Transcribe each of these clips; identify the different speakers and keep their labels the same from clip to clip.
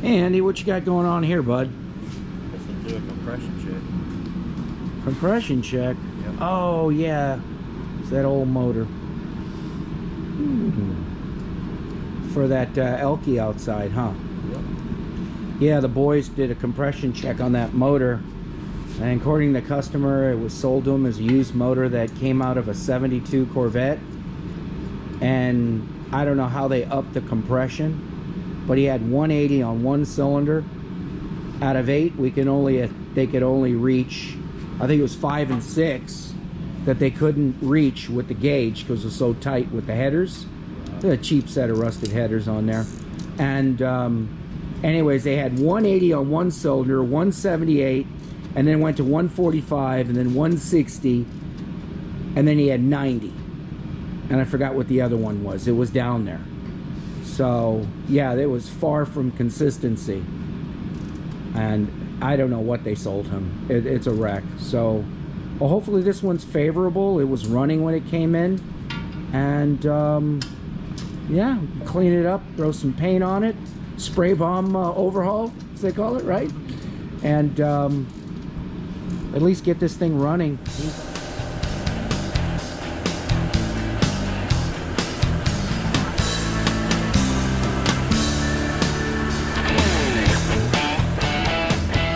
Speaker 1: Hey Andy, what you got going on here, bud?
Speaker 2: Let's do a compression check.
Speaker 1: Compression check?
Speaker 2: Yep.
Speaker 1: Oh, yeah. It's that old motor. For that Elky outside, huh?
Speaker 2: Yep.
Speaker 1: Yeah, the boys did a compression check on that motor. And according to the customer, it was sold to him as a used motor that came out of a 72 Corvette. And I don't know how they upped the compression, but he had 180 on one cylinder. Out of 8, they could only reach, I think it was 5 and 6 that they couldn't reach with the gauge because it was so tight with the headers. A cheap set of rusted headers on there. And anyways, they had 180 on one cylinder, 178, and then went to 145, and then 160, and then he had 90. And I forgot what the other one was. It was down there. So yeah, it was far from consistency. And I don't know what they sold him. It's a wreck. So well, hopefully this one's favorable. It was running when it came in. And yeah, clean it up, throw some paint on it, spray bomb overhaul, as they call it, right? And at least get this thing running.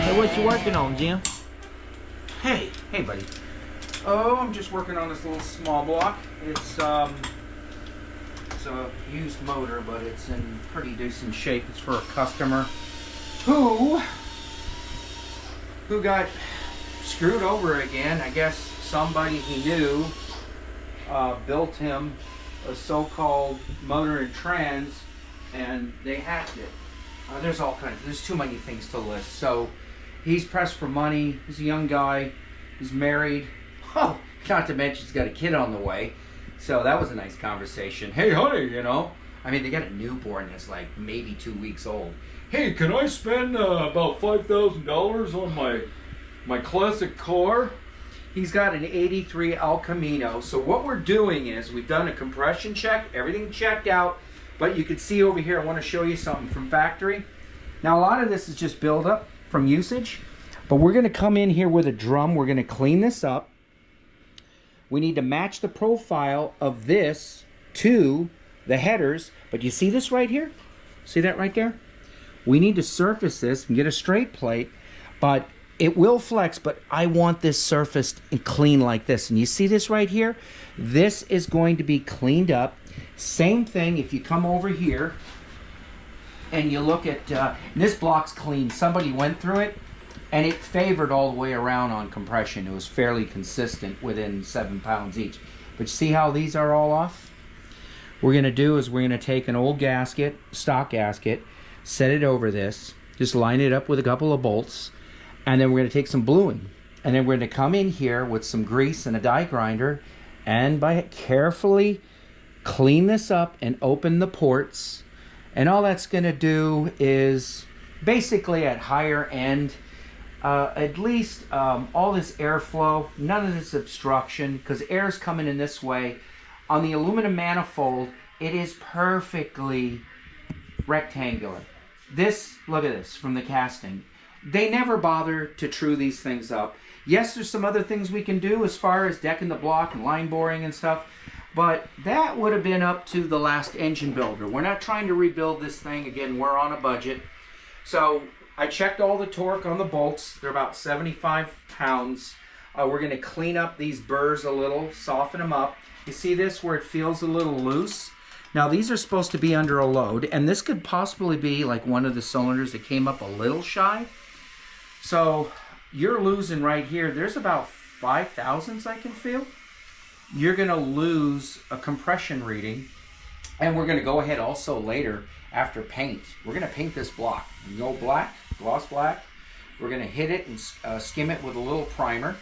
Speaker 2: Hey, what you working on, Jim?
Speaker 1: Hey buddy. Oh, I'm just working on this little small block. It's a used motor, but it's in pretty decent shape. It's for a customer who got screwed over again. I guess somebody he knew built him a so-called motor and trans, and they hacked it. There's too many things to list. So he's pressed for money. He's a young guy. He's married. Oh, not to mention he's got a kid on the way. So that was a nice conversation. Hey, honey, you know. I mean, they got a newborn that's like maybe 2 weeks old.
Speaker 3: Hey, can I spend about $5,000 on my classic car?
Speaker 1: He's got an 83 El Camino. So what we're doing is we've done a compression check, everything checked out, but you can see over here, I want to show you something from factory. Now a lot of this is just buildup from usage, but we're going to come in here with a drum. We're going to clean this up. We need to match the profile of this to the headers, but you see this right here? See that right there? We need to surface this and get a straight plate, but it will flex, but I want this surfaced and clean like this. And you see this right here? This is going to be cleaned up. Same thing if you come over here and you look at, this block's clean. Somebody went through it and it favored all the way around on compression. It was fairly consistent within 7 pounds each. But you see how these are all off? What we're gonna do is we're gonna take an old gasket, stock gasket, set it over this, just line it up with a couple of bolts, and then we're going to take some bluing, and then we're going to come in here with some grease and a die grinder, and by carefully clean this up and open the ports. And all that's going to do is basically at higher end, at least all this airflow, none of this obstruction, because air's coming in this way. On the aluminum manifold, it is perfectly rectangular. This, look at this from the casting. They never bother to true these things up. Yes, there's some other things we can do as far as decking the block and line boring and stuff, but that would have been up to the last engine builder. We're not trying to rebuild this thing. Again, we're on a budget. So I checked all the torque on the bolts. They're about 75 pounds. We're going to clean up these burrs a little, soften them up. You see this where it feels a little loose? Now these are supposed to be under a load, and this could possibly be like one of the cylinders that came up a little shy. So you're losing right here. There's about 5 thousandths I can feel. You're going to lose a compression reading, and we're going to go ahead also later after paint. We're going to paint this block. No black, gloss black. We're going to hit it and skim it with a little primer.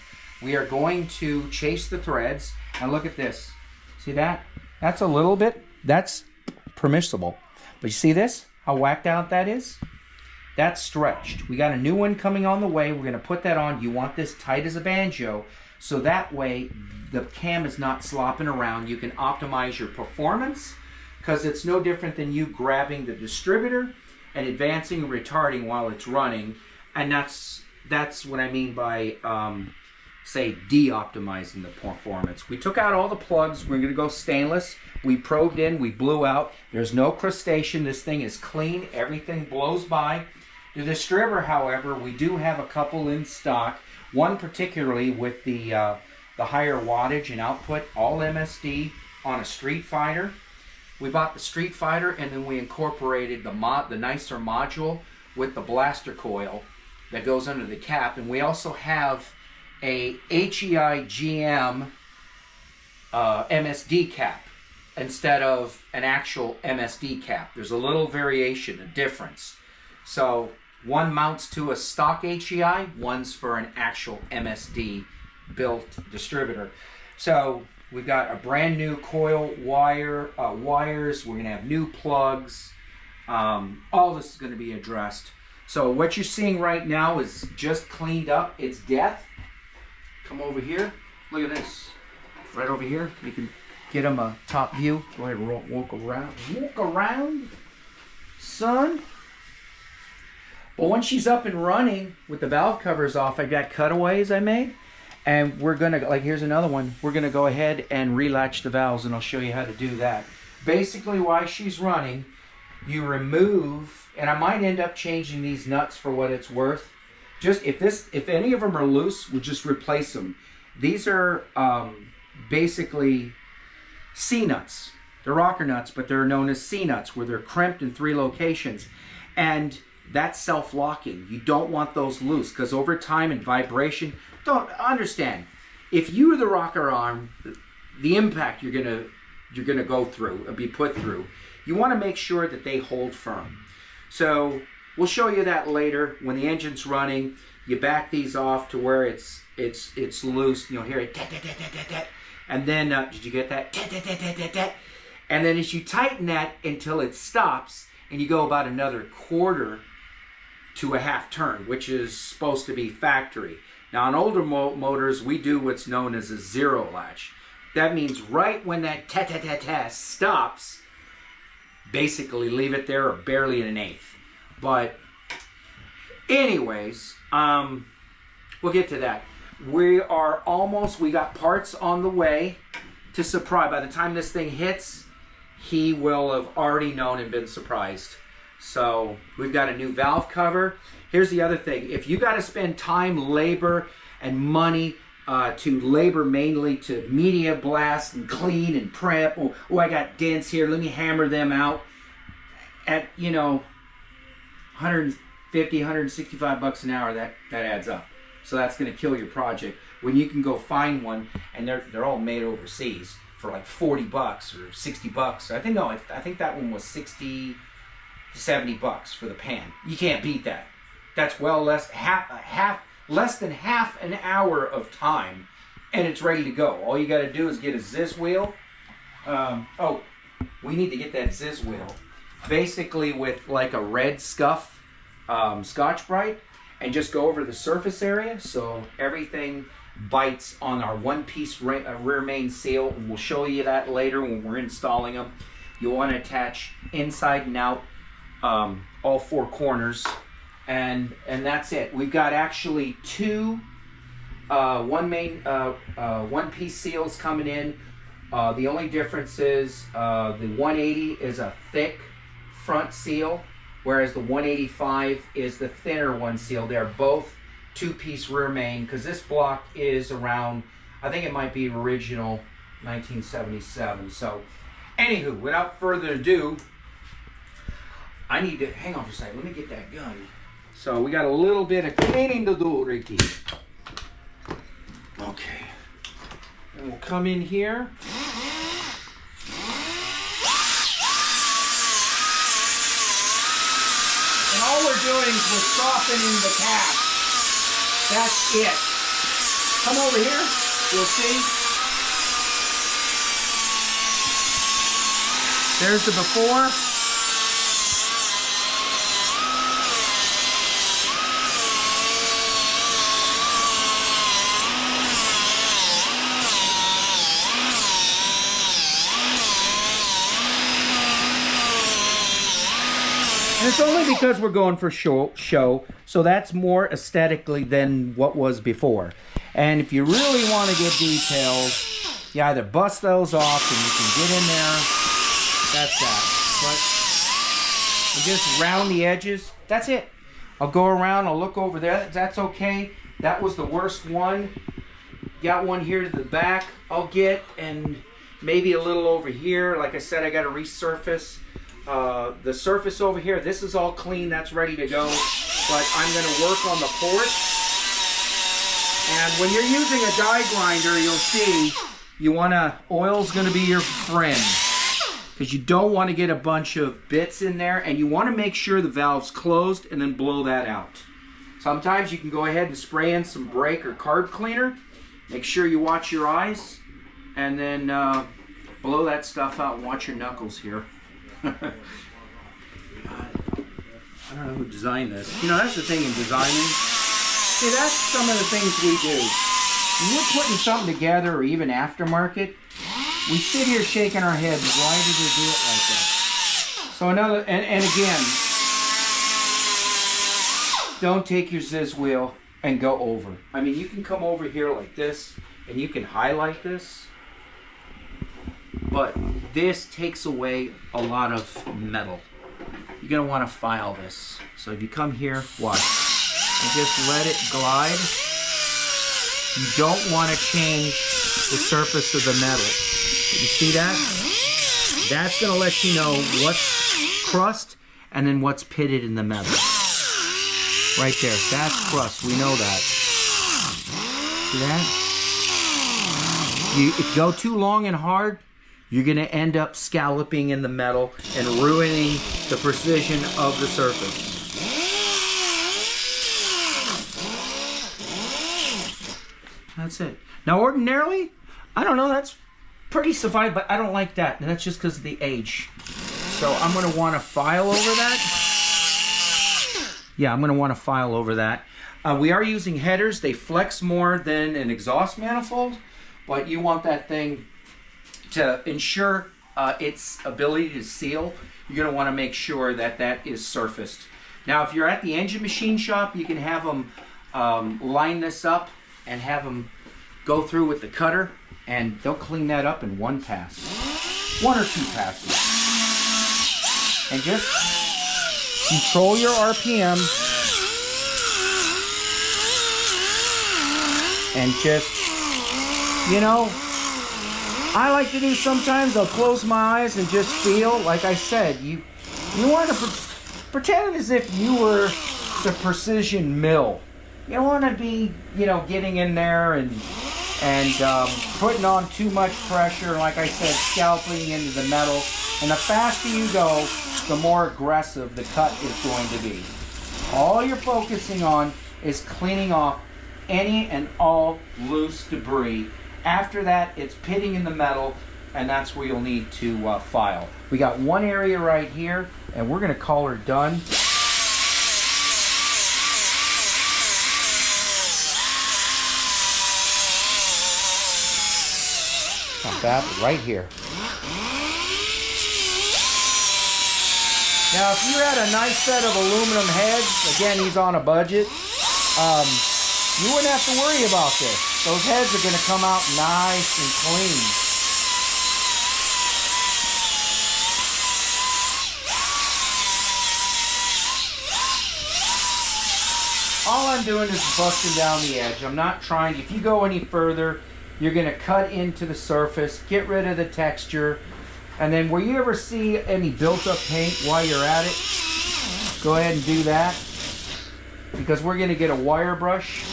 Speaker 1: We are going to chase the threads, and look at this. See that? That's a little bit. That's permissible. But you see this? How whacked out that is? That's stretched. We got a new one coming on the way. We're going to put that on. You want this tight as a banjo, so that way the cam is not slopping around. You can optimize your performance, because it's no different than you grabbing the distributor and advancing and retarding while it's running, and that's what I mean by say de-optimizing the performance. We took out all the plugs. We're going to go stainless. We probed in, we blew out. There's no crustacean. This thing is clean. Everything blows by. The distributor, however, we do have a couple in stock. One particularly with the higher wattage and output, all MSD on a Street Fighter. We bought the Street Fighter, and then we incorporated the nicer module with the blaster coil that goes under the cap. And we also have a HEI GM MSD cap instead of an actual MSD cap. There's a little variation, a difference. So one mounts to a stock HEI, one's for an actual MSD built distributor. So we've got a brand new coil wires. We're going to have new plugs. All this is going to be addressed. So what you're seeing right now is just cleaned up. It's death. Come over here. Look at this. Right over here. You can get them a top view. Go ahead and walk around. Walk around, son. But once she's up and running with the valve covers off, I got cutaways I made. And we're going to, like, here's another one. We're going to go ahead and relatch the valves, and I'll show you how to do that. Basically, while she's running, you remove, and I might end up changing these nuts for what it's worth. Just if any of them are loose, we'll just replace them. These are basically C-nuts. They're rocker nuts, but they're known as C-nuts, where they're crimped in 3 locations. And that's self-locking. You don't want those loose, because over time and vibration, don't understand. If you're the rocker arm, the impact you're gonna go through, be put through, you want to make sure that they hold firm. So we'll show you that later. When the engine's running, you back these off to where it's loose. You'll hear it, and then did you get that? And then as you tighten that until it stops, and you go about another quarter to a half turn, which is supposed to be factory. Now on older motors, we do what's known as a zero latch. That means right when that stops, basically leave it there, or barely an eighth. But anyways, we'll get to that. We got parts on the way to surprise. By the time this thing hits, he will have already known and been surprised. So we've got a new valve cover. Here's the other thing. If you got to spend time, labor, and money to labor mainly to media blast and clean and prep, oh, I got dents here, let me hammer them out, at, you know, 150, 165 bucks an hour, that adds up. So that's going to kill your project when you can go find one, and they're all made overseas for like 40 bucks or 60 bucks. I think that one was 60 to 70 bucks for the pan. You can't beat that. That's well less than half an hour of time, and it's ready to go. All you got to do is get a Ziz wheel. Oh, we need to get that Ziz wheel, basically with like a red scuff Scotch-Brite, and just go over the surface area so everything bites on our one-piece rear main seal, and we'll show you that later when we're installing them. You want to attach inside and out all 4 corners, and that's it. We've got actually 2 one-piece seals coming in. The only difference is the 180 is a thick front seal, whereas the 185 is the thinner one seal. They're both 2-piece rear main, because this block is around, I think it might be original 1977. So anywho, without further ado, I need to, hang on for a second, let me get that gun. So we got a little bit of cleaning to do, Ricky. Okay, and we'll come in here. And all we're doing is we're softening the cap. That's it. Come over here, you'll see. There's the before. And it's only because we're going for show, so that's more aesthetically than what was before. And if you really want to get details, you either bust those off and you can get in there. That's that. But you just round the edges. That's it. I'll go around, I'll look over there. That's okay. That was the worst one. Got one here to the back I'll get, and maybe a little over here. Like I said, I got to resurface. The surface over here, this is all clean, that's ready to go. But I'm going to work on the port. And when you're using a die grinder, you'll see oil's going to be your friend. Because you don't want to get a bunch of bits in there, and you want to make sure the valve's closed and then blow that out. Sometimes you can go ahead and spray in some brake or carb cleaner. Make sure you watch your eyes, and then blow that stuff out and watch your knuckles here. I don't know who designed this. You know, that's the thing in designing. See, that's some of the things we do. When we're putting something together, or even aftermarket, we sit here shaking our heads. Why did they do it like that? So another, and again, don't take your Ziz wheel and go over. I mean, you can come over here like this, and you can highlight this. But this takes away a lot of metal. You're going to want to file this. So if you come here, watch, and just let it glide. You don't want to change the surface of the metal. You see that? That's going to let you know what's crust and then what's pitted in the metal. Right there, that's crust. We know that. See that? If you go too long and hard, you're going to end up scalloping in the metal and ruining the precision of the surface. That's it. Now ordinarily, I don't know, that's pretty suffice, but I don't like that. And that's just because of the age. So I'm going to want to file over that. Yeah, I'm going to want to file over that. We are using headers. They flex more than an exhaust manifold, but you want that thing to ensure its ability to seal. You're going to want to make sure that that is surfaced. Now, if you're at the engine machine shop, you can have them line this up and have them go through with the cutter, and they'll clean that up in one pass. 1 or 2 passes. And just control your RPM and just, you know, I like to do sometimes, I'll close my eyes and just feel, like I said, you want to pretend as if you were the precision mill. You don't want to be, you know, getting in there and putting on too much pressure, like I said, scalping into the metal. And the faster you go, the more aggressive the cut is going to be. All you're focusing on is cleaning off any and all loose debris. After that, it's pitting in the metal, and that's where you'll need to file. We got one area right here, and we're going to call her done. Not bad, but right here. Now, if you had a nice set of aluminum heads, again, he's on a budget, you wouldn't have to worry about this. Those heads are going to come out nice and clean. All I'm doing is busting down the edge. I'm not trying, if you go any further, you're going to cut into the surface, get rid of the texture, and then where you ever see any built-up paint while you're at it, go ahead and do that, because we're going to get a wire brush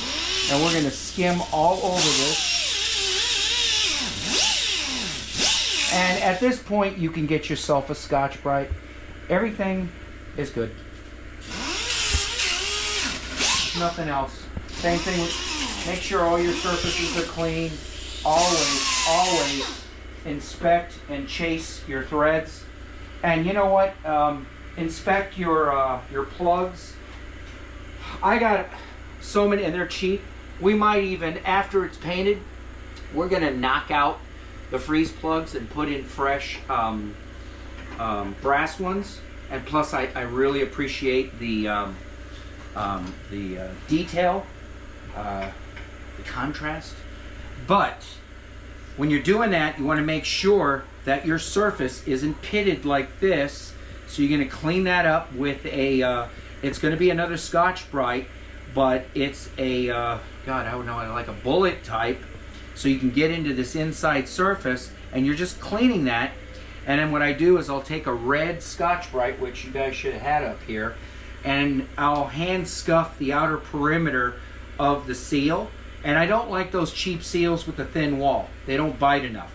Speaker 1: and we're going to skim all over this. And at this point, you can get yourself a Scotch-Brite. Everything is good. Nothing else. Same thing with, make sure all your surfaces are clean. Always inspect and chase your threads. And you know what? Inspect your plugs. I got so many, and they're cheap. We might even, after it's painted, we're going to knock out the freeze plugs and put in fresh brass ones. and plus I really appreciate the detail, the contrast. But when you're doing that, you want to make sure that your surface isn't pitted like this. So you're going to clean that up with a, it's going to be another Scotch-Brite, but it's a, God, I don't know, like a bullet type. So you can get into this inside surface, and you're just cleaning that. And then what I do is I'll take a red Scotch-Brite, which you guys should have had up here, and I'll hand scuff the outer perimeter of the seal. And I don't like those cheap seals with a thin wall. They don't bite enough.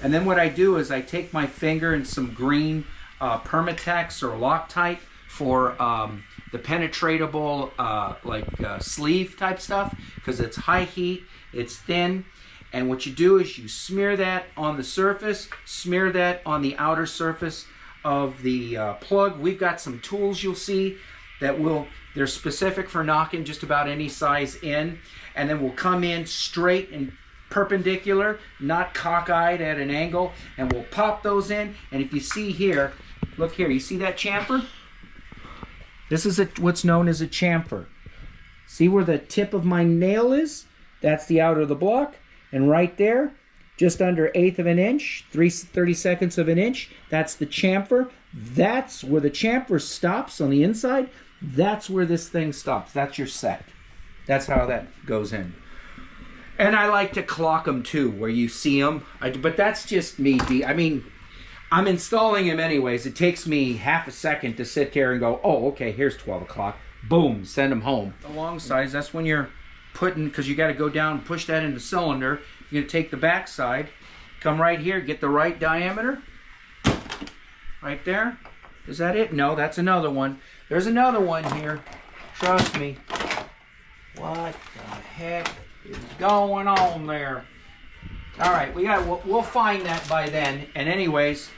Speaker 1: And then what I do is I take my finger and some green Permatex or Loctite for the penetratable sleeve type stuff, because it's high heat, it's thin. And what you do is you smear that on the surface, smear that on the outer surface of the plug. We've got some tools you'll see that they're specific for knocking just about any size in, and then we'll come in straight and perpendicular, not cockeyed at an angle, and we'll pop those in. And if you see here, look here, you see that chamfer? This is what's known as a chamfer. See where the tip of my nail is? That's the outer of the block. And right there, just under 1/8 of an inch, 32/32 of an inch, that's the chamfer. That's where the chamfer stops on the inside. That's where this thing stops. That's your set. That's how that goes in. And I like to clock them too, where you see them. But that's just me. I mean, I'm installing them anyways. It takes me half a second to sit there and go, oh, okay, here's 12 o'clock. Boom, send them home. The long sides, that's when you're putting, because you got to go down and push that in the cylinder. You're going to take the back side, come right here, get the right diameter. Right there. Is that it? No, that's another one. There's another one here. Trust me. What the heck is going on there? All right, we'll find that by then. And anyways,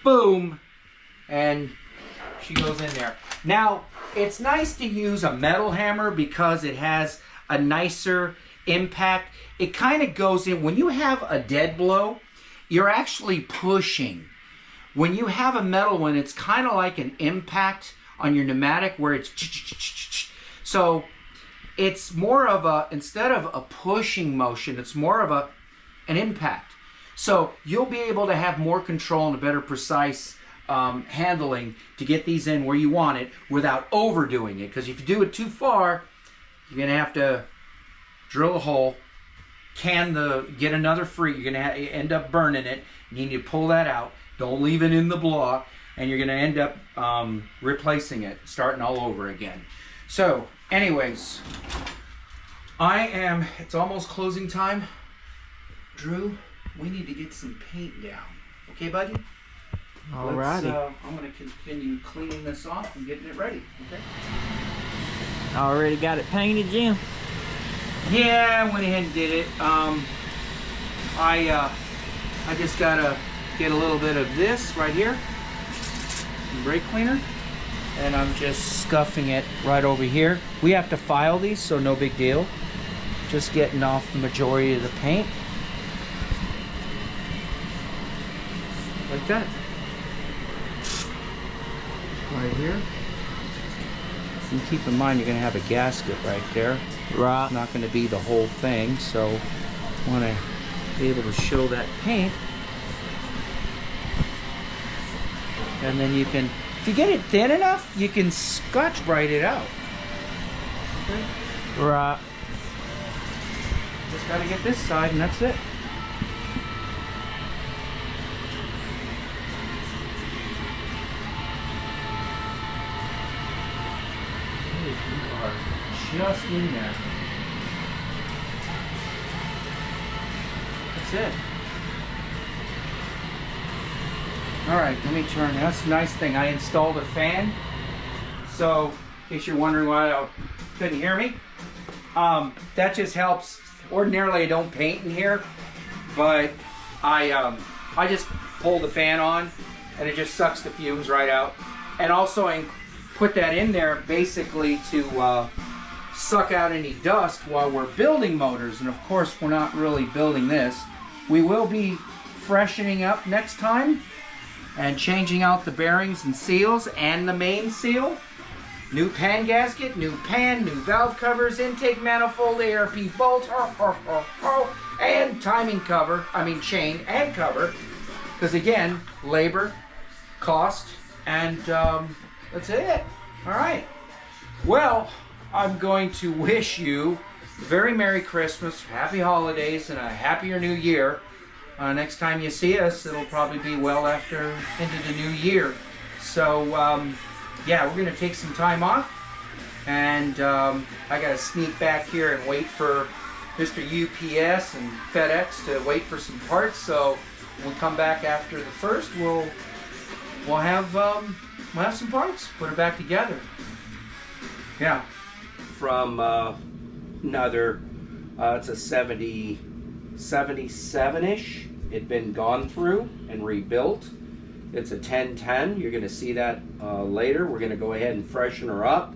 Speaker 1: boom, and she goes in there. Now, it's nice to use a metal hammer because it has a nicer impact. It kind of goes in. When you have a dead blow, you're actually pushing. When you have a metal one, it's kind of like an impact on your pneumatic where it's so it's more of a, instead of a pushing motion, it's more of an impact. So you'll be able to have more control and a better precise handling to get these in where you want it without overdoing it. Because if you do it too far, you're going to have to drill a hole, get another free. You're going to end up burning it. You need to pull that out. Don't leave it in the block, and you're going to end up replacing it, starting all over again. So, anyways, it's almost closing time. Drew, we need to get some paint down. Okay, buddy?
Speaker 2: Alrighty.
Speaker 1: I'm going to continue cleaning this off and getting it ready. Okay?
Speaker 2: Already got it painted, Jim?
Speaker 1: Yeah, I went ahead and did it. I just got to get a little bit of this right here, brake cleaner, and I'm just scuffing it right over here. We have to file these, so no big deal. Just getting off the majority of the paint. Like that. Right here. And keep in mind you're going to have a gasket right there.
Speaker 2: Right.
Speaker 1: It's not going to be the whole thing, so I want to be able to show that paint. And then you can, if you get it thin enough, you can Scotch-Brite it out. Okay?
Speaker 2: Right.
Speaker 1: Just got to get this side, and that's it. You are just in there. That's it. All right, let me turn. That's the nice thing. I installed a fan. So, in case you're wondering why I couldn't hear me, that just helps. Ordinarily, I don't paint in here, but I just pull the fan on, and it just sucks the fumes right out. And also, I put that in there basically to suck out any dust while we're building motors. And of course, we're not really building this. We will be freshening up next time. and changing out the bearings and seals and the main seal. New pan gasket, new pan, new valve covers, intake manifold, ARP bolt, and timing cover, chain and cover. Because again, labor, cost, and that's it. All right. Well, I'm going to wish you a very Merry Christmas, Happy Holidays, and a happier New Year. Next time you see us, it'll probably be well after into the new year. So, yeah, we're going to take some time off. And I got to sneak back here and wait for Mr. UPS and FedEx to wait for some parts. So when we come back after the first, we'll have some parts, put it back together. Yeah. From another, it's a 77-ish. It'd been gone through and rebuilt. It's a 1010. You're going to see that later. We're going to go ahead and freshen her up,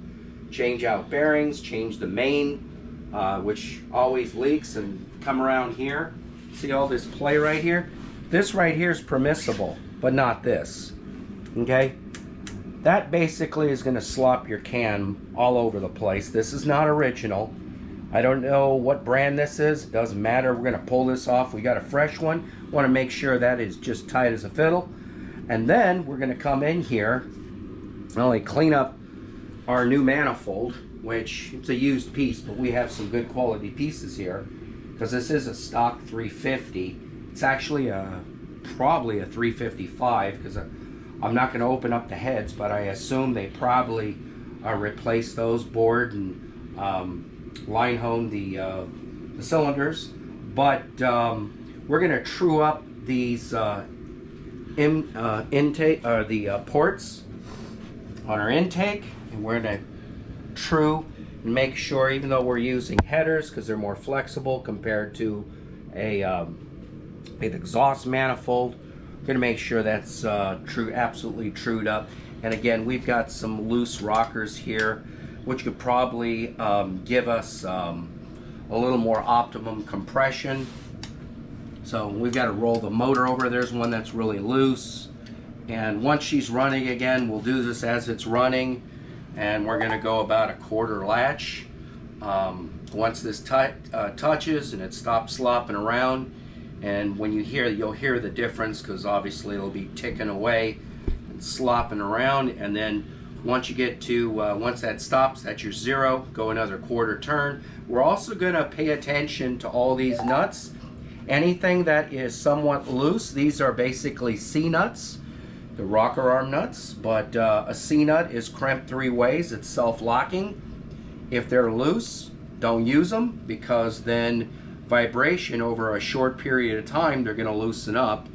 Speaker 1: change out bearings, change the main, which always leaks, and come around here. See all this play right here? This right here is permissible, but not this. Okay? That basically is going to slop your can all over the place. This is not original. I don't know what brand this is. It doesn't matter. We're going to pull this off. We got a fresh one. Want to make sure that is just tight as a fiddle. And then we're going to come in here and only clean up our new manifold, which it's a used piece, but we have some good quality pieces here because this is a stock 350. It's actually probably a 355 because I'm not going to open up the heads, but I assume they probably replaced those, bored and line honed the cylinders. But we're going to true up these intake or the ports on our intake, and we're going to true and make sure, even though we're using headers because they're more flexible compared to an exhaust manifold, we're going to make sure that's absolutely trued up. And again, we've got some loose rockers here, which could probably give us a little more optimum compression. So we've got to roll the motor over. There's one that's really loose. And once she's running again, we'll do this as it's running. And we're going to go about a quarter latch. Once this touches and it stops slopping around, and when you hear, you'll hear the difference because obviously it'll be ticking away and slopping around. And then once you get to, once that stops, that's your zero, go another quarter turn. We're also going to pay attention to all these nuts. Anything that is somewhat loose, these are basically C-nuts, the rocker arm nuts, but a C-nut is crimped 3 ways. It's self-locking. If they're loose, don't use them because then vibration over a short period of time, they're going to loosen up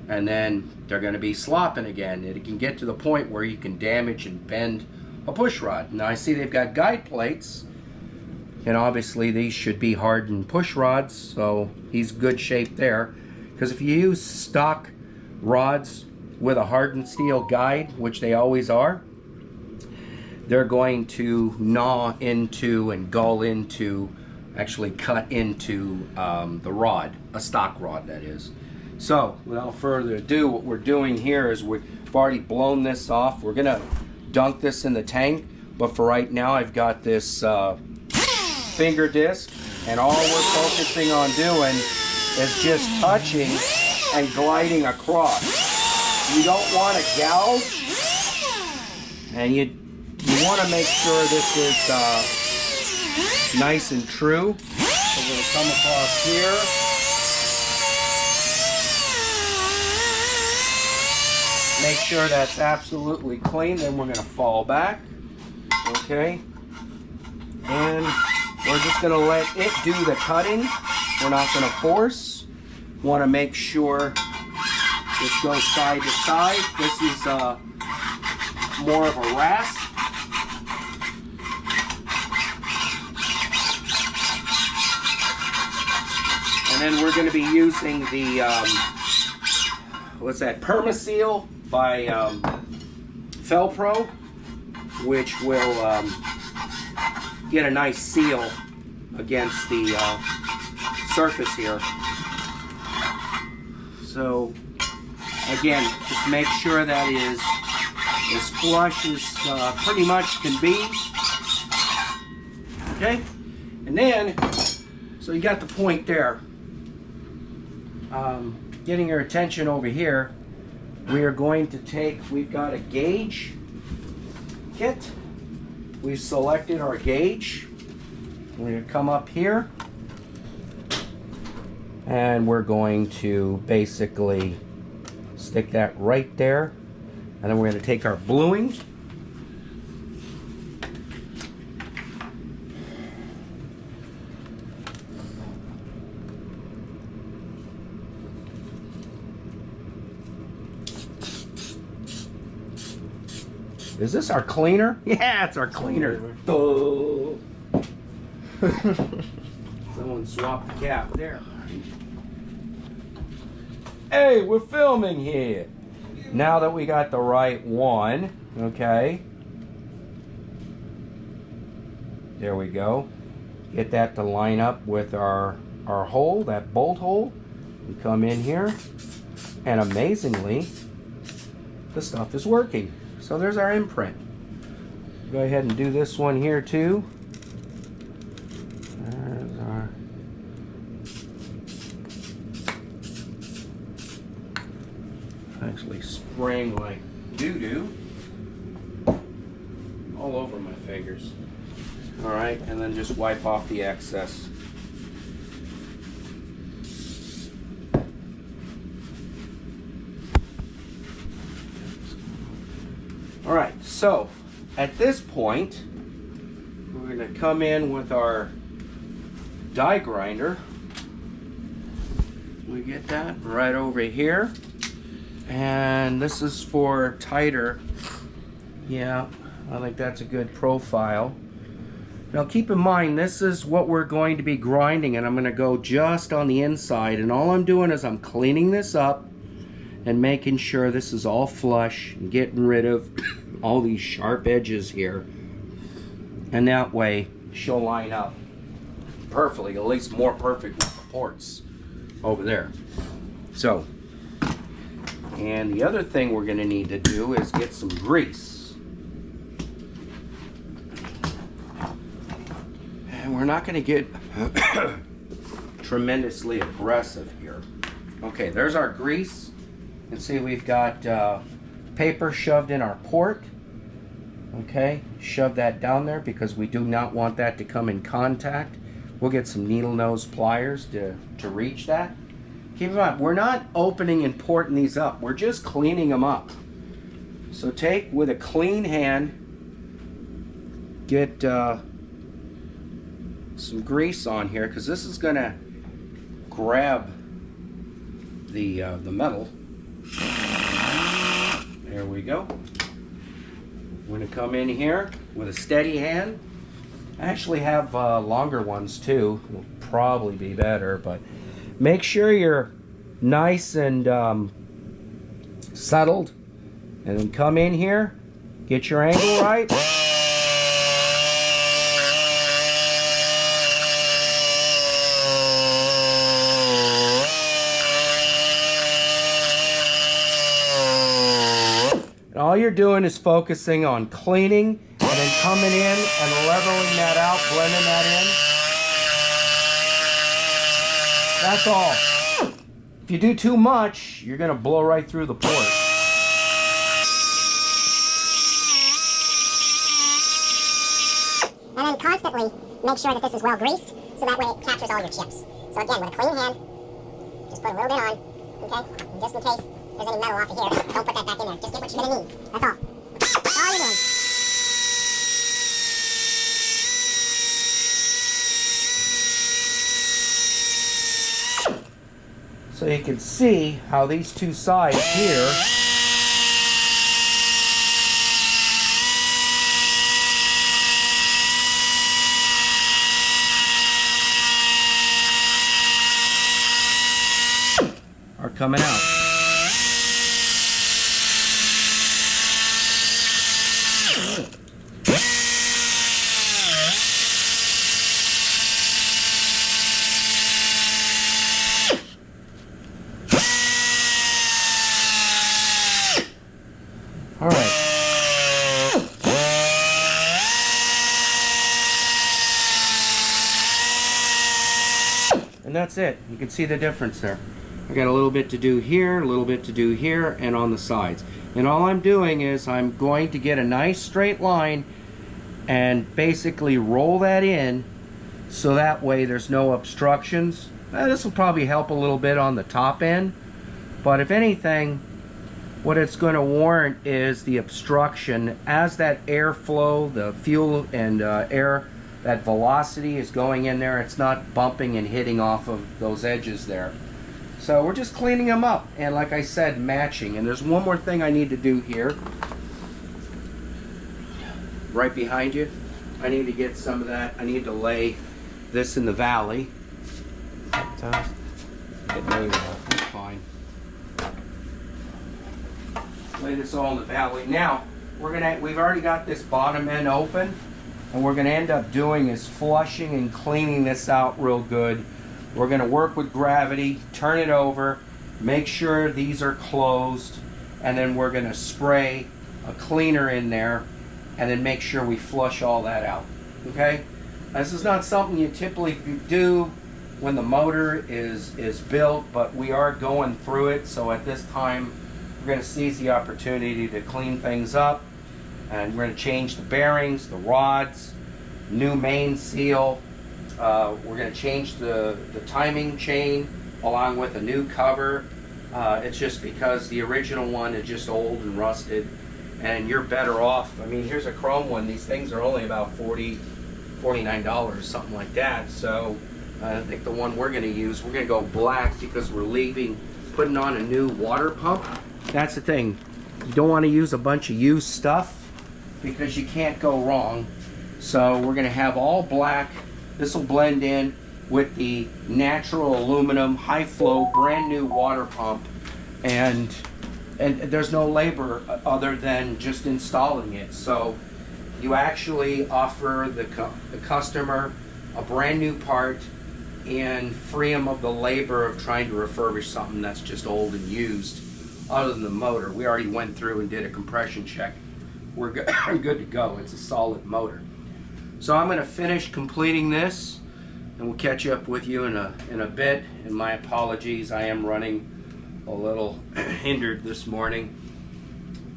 Speaker 1: and then they're going to be slopping again. It can get to the point where you can damage and bend a push rod. Now I see they've got guide plates, and obviously these should be hardened push rods, so he's good shape there. Because if you use stock rods with a hardened steel guide, which they always are, they're going to gnaw into and gull into, actually cut into the rod, a stock rod that is. So without further ado, what we're doing here is we've already blown this off. We're gonna dunk this in the tank, but for right now I've got this finger disc, and all we're focusing on doing is just touching and gliding across. You don't want to gouge, and you want to make sure this is nice and true. So we're going to come across here. Make sure that's absolutely clean, then we're going to fall back. Okay. And we're just going to let it do the cutting. We're not going to force. Want to make sure this goes side to side. This is more of a rasp. And then we're going to be using the, what's that, Permaseal by Felpro, which will get a nice seal against the surface here. So Again, just make sure that is as flush as pretty much can be. Okay, and then, so you got the point there. Getting your attention over here, we are going to take, we've got a gauge kit. We've selected our gauge. We're going to come up here and we're going to basically stick that right there, and then we're going to take our bluing. Is this our cleaner? Yeah, it's our cleaner. Oh. Someone swapped the cap there. Hey, we're filming here. Now that we got the right one, okay. There we go. Get that to line up with our hole, that bolt hole. We come in here, and amazingly, the stuff is working. So there's our imprint. Go ahead and do this one here too. There's our actually spraying like doo-doo all over my fingers. All right, and then just wipe off the excess. All right, so at this point, we're going to come in with our die grinder. We get that right over here. And this is for tighter. Yeah, I think that's a good profile. Now keep in mind, this is what we're going to be grinding, and I'm going to go just on the inside. And all I'm doing is I'm cleaning this up and making sure this is all flush and getting rid of all these sharp edges here. And that way she'll line up perfectly, at least more perfect with the ports over there. So, and the other thing we're going to need to do is get some grease. And we're not going to get tremendously aggressive here. Okay, there's our grease. You can see we've got paper shoved in our port. Okay, shove that down there because we do not want that to come in contact. We'll get some needle nose pliers to reach that. Keep in mind, we're not opening and porting these up. We're just cleaning them up. So take with a clean hand, get some grease on here because this is going to grab the metal. There we go. We're going to come in here with a steady hand. I actually have longer ones too. Will probably be better, but make sure you're nice and settled, and then come in here, get your angle right. And all you're doing is focusing on cleaning and then coming in and leveling that out, blending that in. That's all. If you do too much, you're going to blow right through the port.
Speaker 4: And then constantly make sure that this is well greased, so that way it captures all your chips. So again, with a clean hand, just put a little bit on, okay? And just in case there's any metal off of here, don't put that back in there. Just get what you're going to need. That's all. That's all you're doing.
Speaker 1: So you can see how these two sides here are coming out. that's it. You can see the difference there. I got a little bit to do here, a little bit to do here, and on the sides. And all I'm doing is I'm going to get a nice straight line and basically roll that in so that way there's no obstructions. This will probably help a little bit on the top end, but if anything, what it's going to warrant is the obstruction as that airflow, the fuel and air, that velocity is going in there. It's not bumping and hitting off of those edges there. So we're just cleaning them up, and like I said, matching. And there's one more thing I need to do here. Right behind you. I need to get some of that. I need to lay this in the valley.
Speaker 2: That's
Speaker 1: Fine. Lay this all in the valley. Now, we've already got this bottom end open, and we're gonna end up doing is flushing and cleaning this out real good. We're gonna work with gravity, turn it over, make sure these are closed, and then we're gonna spray a cleaner in there, and then make sure we flush all that out, okay? This is not something you typically do when the motor is built, but we are going through it, so at this time, we're gonna seize the opportunity to clean things up, and we're gonna change the bearings, the rods, new main seal. We're gonna change the timing chain along with a new cover. It's just because the original one is just old and rusted, and you're better off. I mean, here's a chrome one. These things are only about $49, something like that. So I think the one we're gonna use, we're gonna go black because we're putting on a new water pump. That's the thing. You don't want to use a bunch of used stuff because you can't go wrong. So we're gonna have all black. This will blend in with the natural aluminum high flow brand new water pump, and there's no labor other than just installing it. So you actually offer the customer a brand new part and free them of the labor of trying to refurbish something that's just old and used. Other than the motor, we already went through and did a compression check. We're good to go. It's a solid motor. So I'm going to finish completing this, and we'll catch up with you in a bit. And my apologies, I am running a little hindered this morning.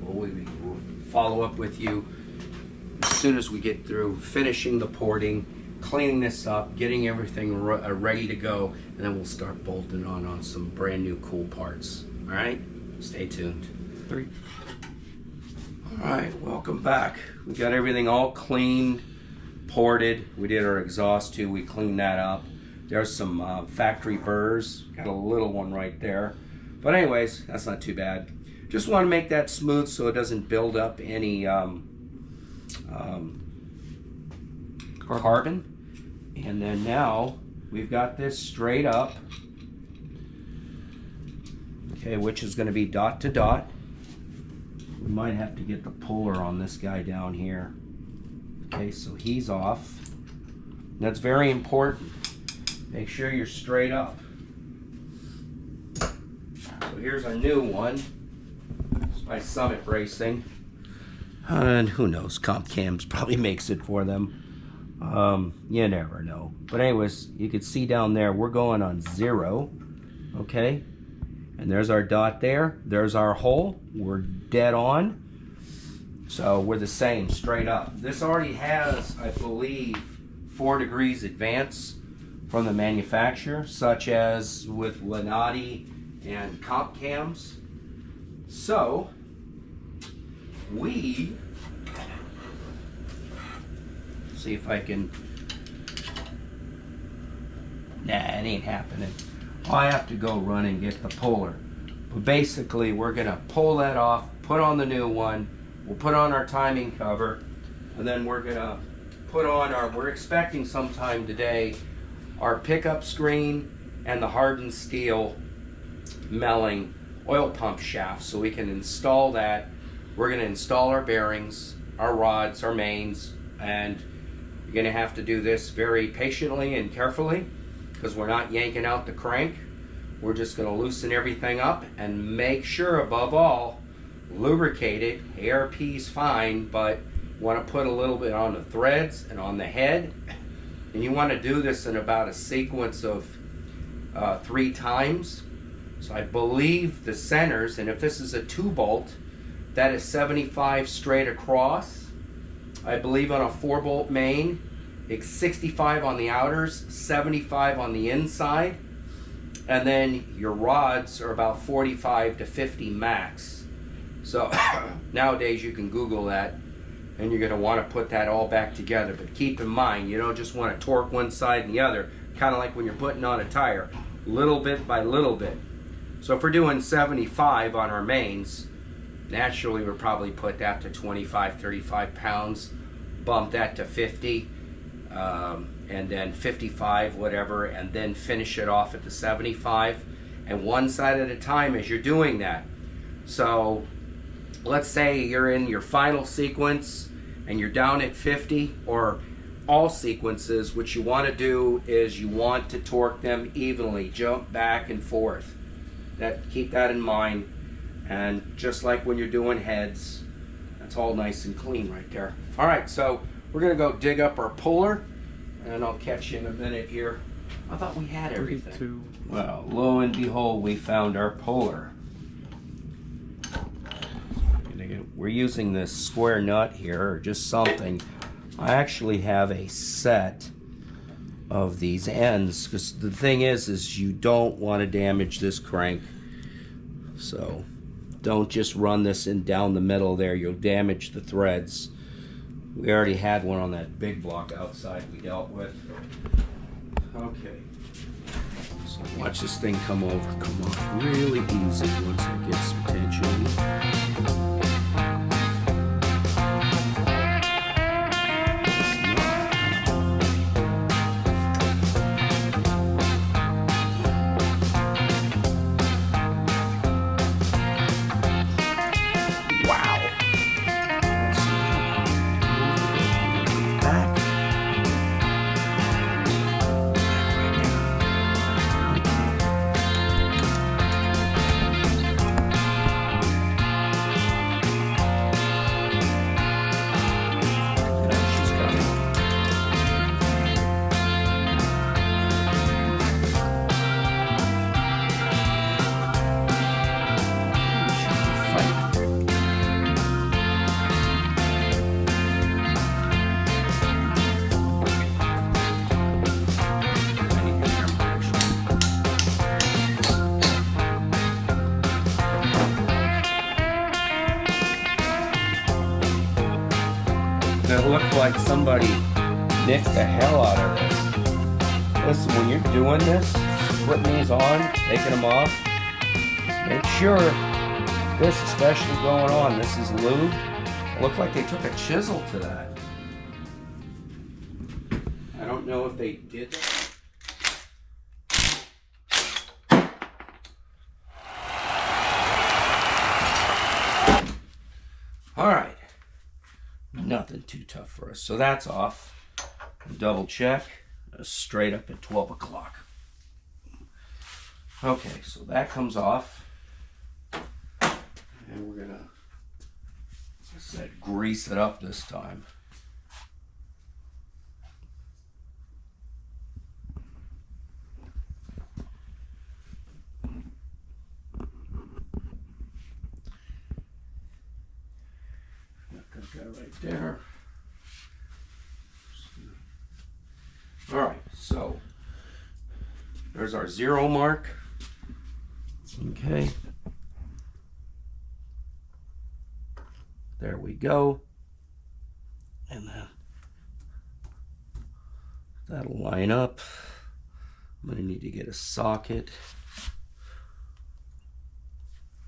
Speaker 1: We'll follow up with you as soon as we get through finishing the porting, cleaning this up, getting everything ready to go, and then we'll start bolting on some brand new cool parts. All right, stay tuned.
Speaker 2: 3.
Speaker 1: All right, welcome back. We got everything all cleaned, ported. We did our exhaust too. We cleaned that up. There's some factory burrs. Got a little one right there. But anyways, that's not too bad. Just want to make that smooth so it doesn't build up any carbon. And then now we've got this straight up. Okay, which is going to be dot to dot. We might have to get the puller on this guy down here. Okay, so he's off. That's very important. Make sure you're straight up. So here's our new one. It's by Summit Racing. And who knows, Comp Cams probably makes it for them. You never know. But anyways, you can see down there, we're going on 0. Okay? And there's our dot there. There's our hole. We're dead on. So we're the same, straight up. This already has, I believe, 4 degrees advance from the manufacturer, such as with Lenati and Comp Cams. So we see if I can. Nah, it ain't happening. I have to go run and get the puller. But basically, we're gonna pull that off, put on the new one. We'll put on our timing cover, and then we're gonna put on we're expecting sometime today, our pickup screen and the hardened steel melling oil pump shaft, so we can install that. We're gonna install our bearings, our rods, our mains, and you're gonna have to do this very patiently and carefully because we're not yanking out the crank. We're just gonna loosen everything up and make sure, above all, lubricate it. ARP's fine, but want to put a little bit on the threads and on the head. And you want to do this in about a sequence of 3 times. So I believe the centers, and if this is a 2-bolt, that is 75 straight across. I believe on a 4-bolt main, it's 65 on the outers, 75 on the inside. And then your rods are about 45 to 50 max. So nowadays you can Google that, and you're going to want to put that all back together. But keep in mind, you don't just want to torque one side and the other, kind of like when you're putting on a tire, little bit by little bit. So if we're doing 75 on our mains, naturally we'll probably put that to 25, 35 pounds, bump that to 50, and then 55, whatever, and then finish it off at the 75, and one side at a time as you're doing that. So let's say you're in your final sequence and you're down at 50, or all sequences. What you want to do is you want to torque them evenly, jump back and forth. Keep that in mind. And just like when you're doing heads, that's all nice and clean right there. All right, so we're gonna go dig up our puller, and I'll catch you in a minute here. I thought we had everything.
Speaker 2: 3, 2.
Speaker 1: Well, lo and behold, we found our puller. We're using this square nut here, or just something. I actually have a set of these ends, because the thing is you don't want to damage this crank. So don't just run this in down the middle there, you'll damage the threads. We already had one on that big block outside we dealt with. Okay, so watch this thing come off really easy once it gets some tension. It looked like somebody nicked the hell out of this. Listen, when you're doing this, putting these on, taking them off, make sure this, especially going on, this is lubed. It looked like they took a chisel to that. I don't know if they did that. All right. Nothing too tough for us. So that's off. Double check. Straight up at 12 o'clock. Okay, so that comes off. And we're gonna, as I said, grease it up this time. Got right there. All right, so there's our 0 mark. Okay, there we go, and then that'll line up. I'm gonna need to get a socket.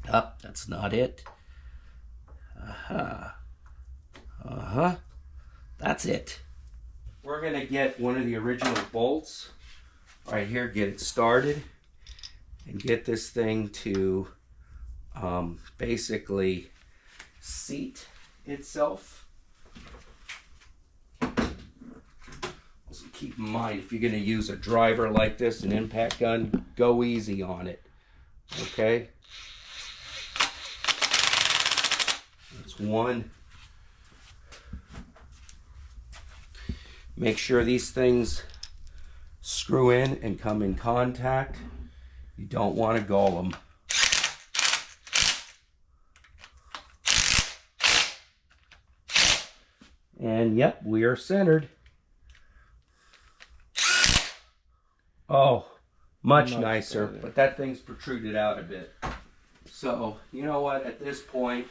Speaker 1: That's not it. That's it. We're gonna get one of the original bolts right here, get it started, and get this thing to basically seat itself. Also keep in mind, if you're gonna use a driver like this, an impact gun, go easy on it, okay? That's one. Make sure these things screw in and come in contact. You don't want to gull them. And yep, we are centered. Oh, much nicer, but that thing's protruded out a bit. So, you know what, at this point,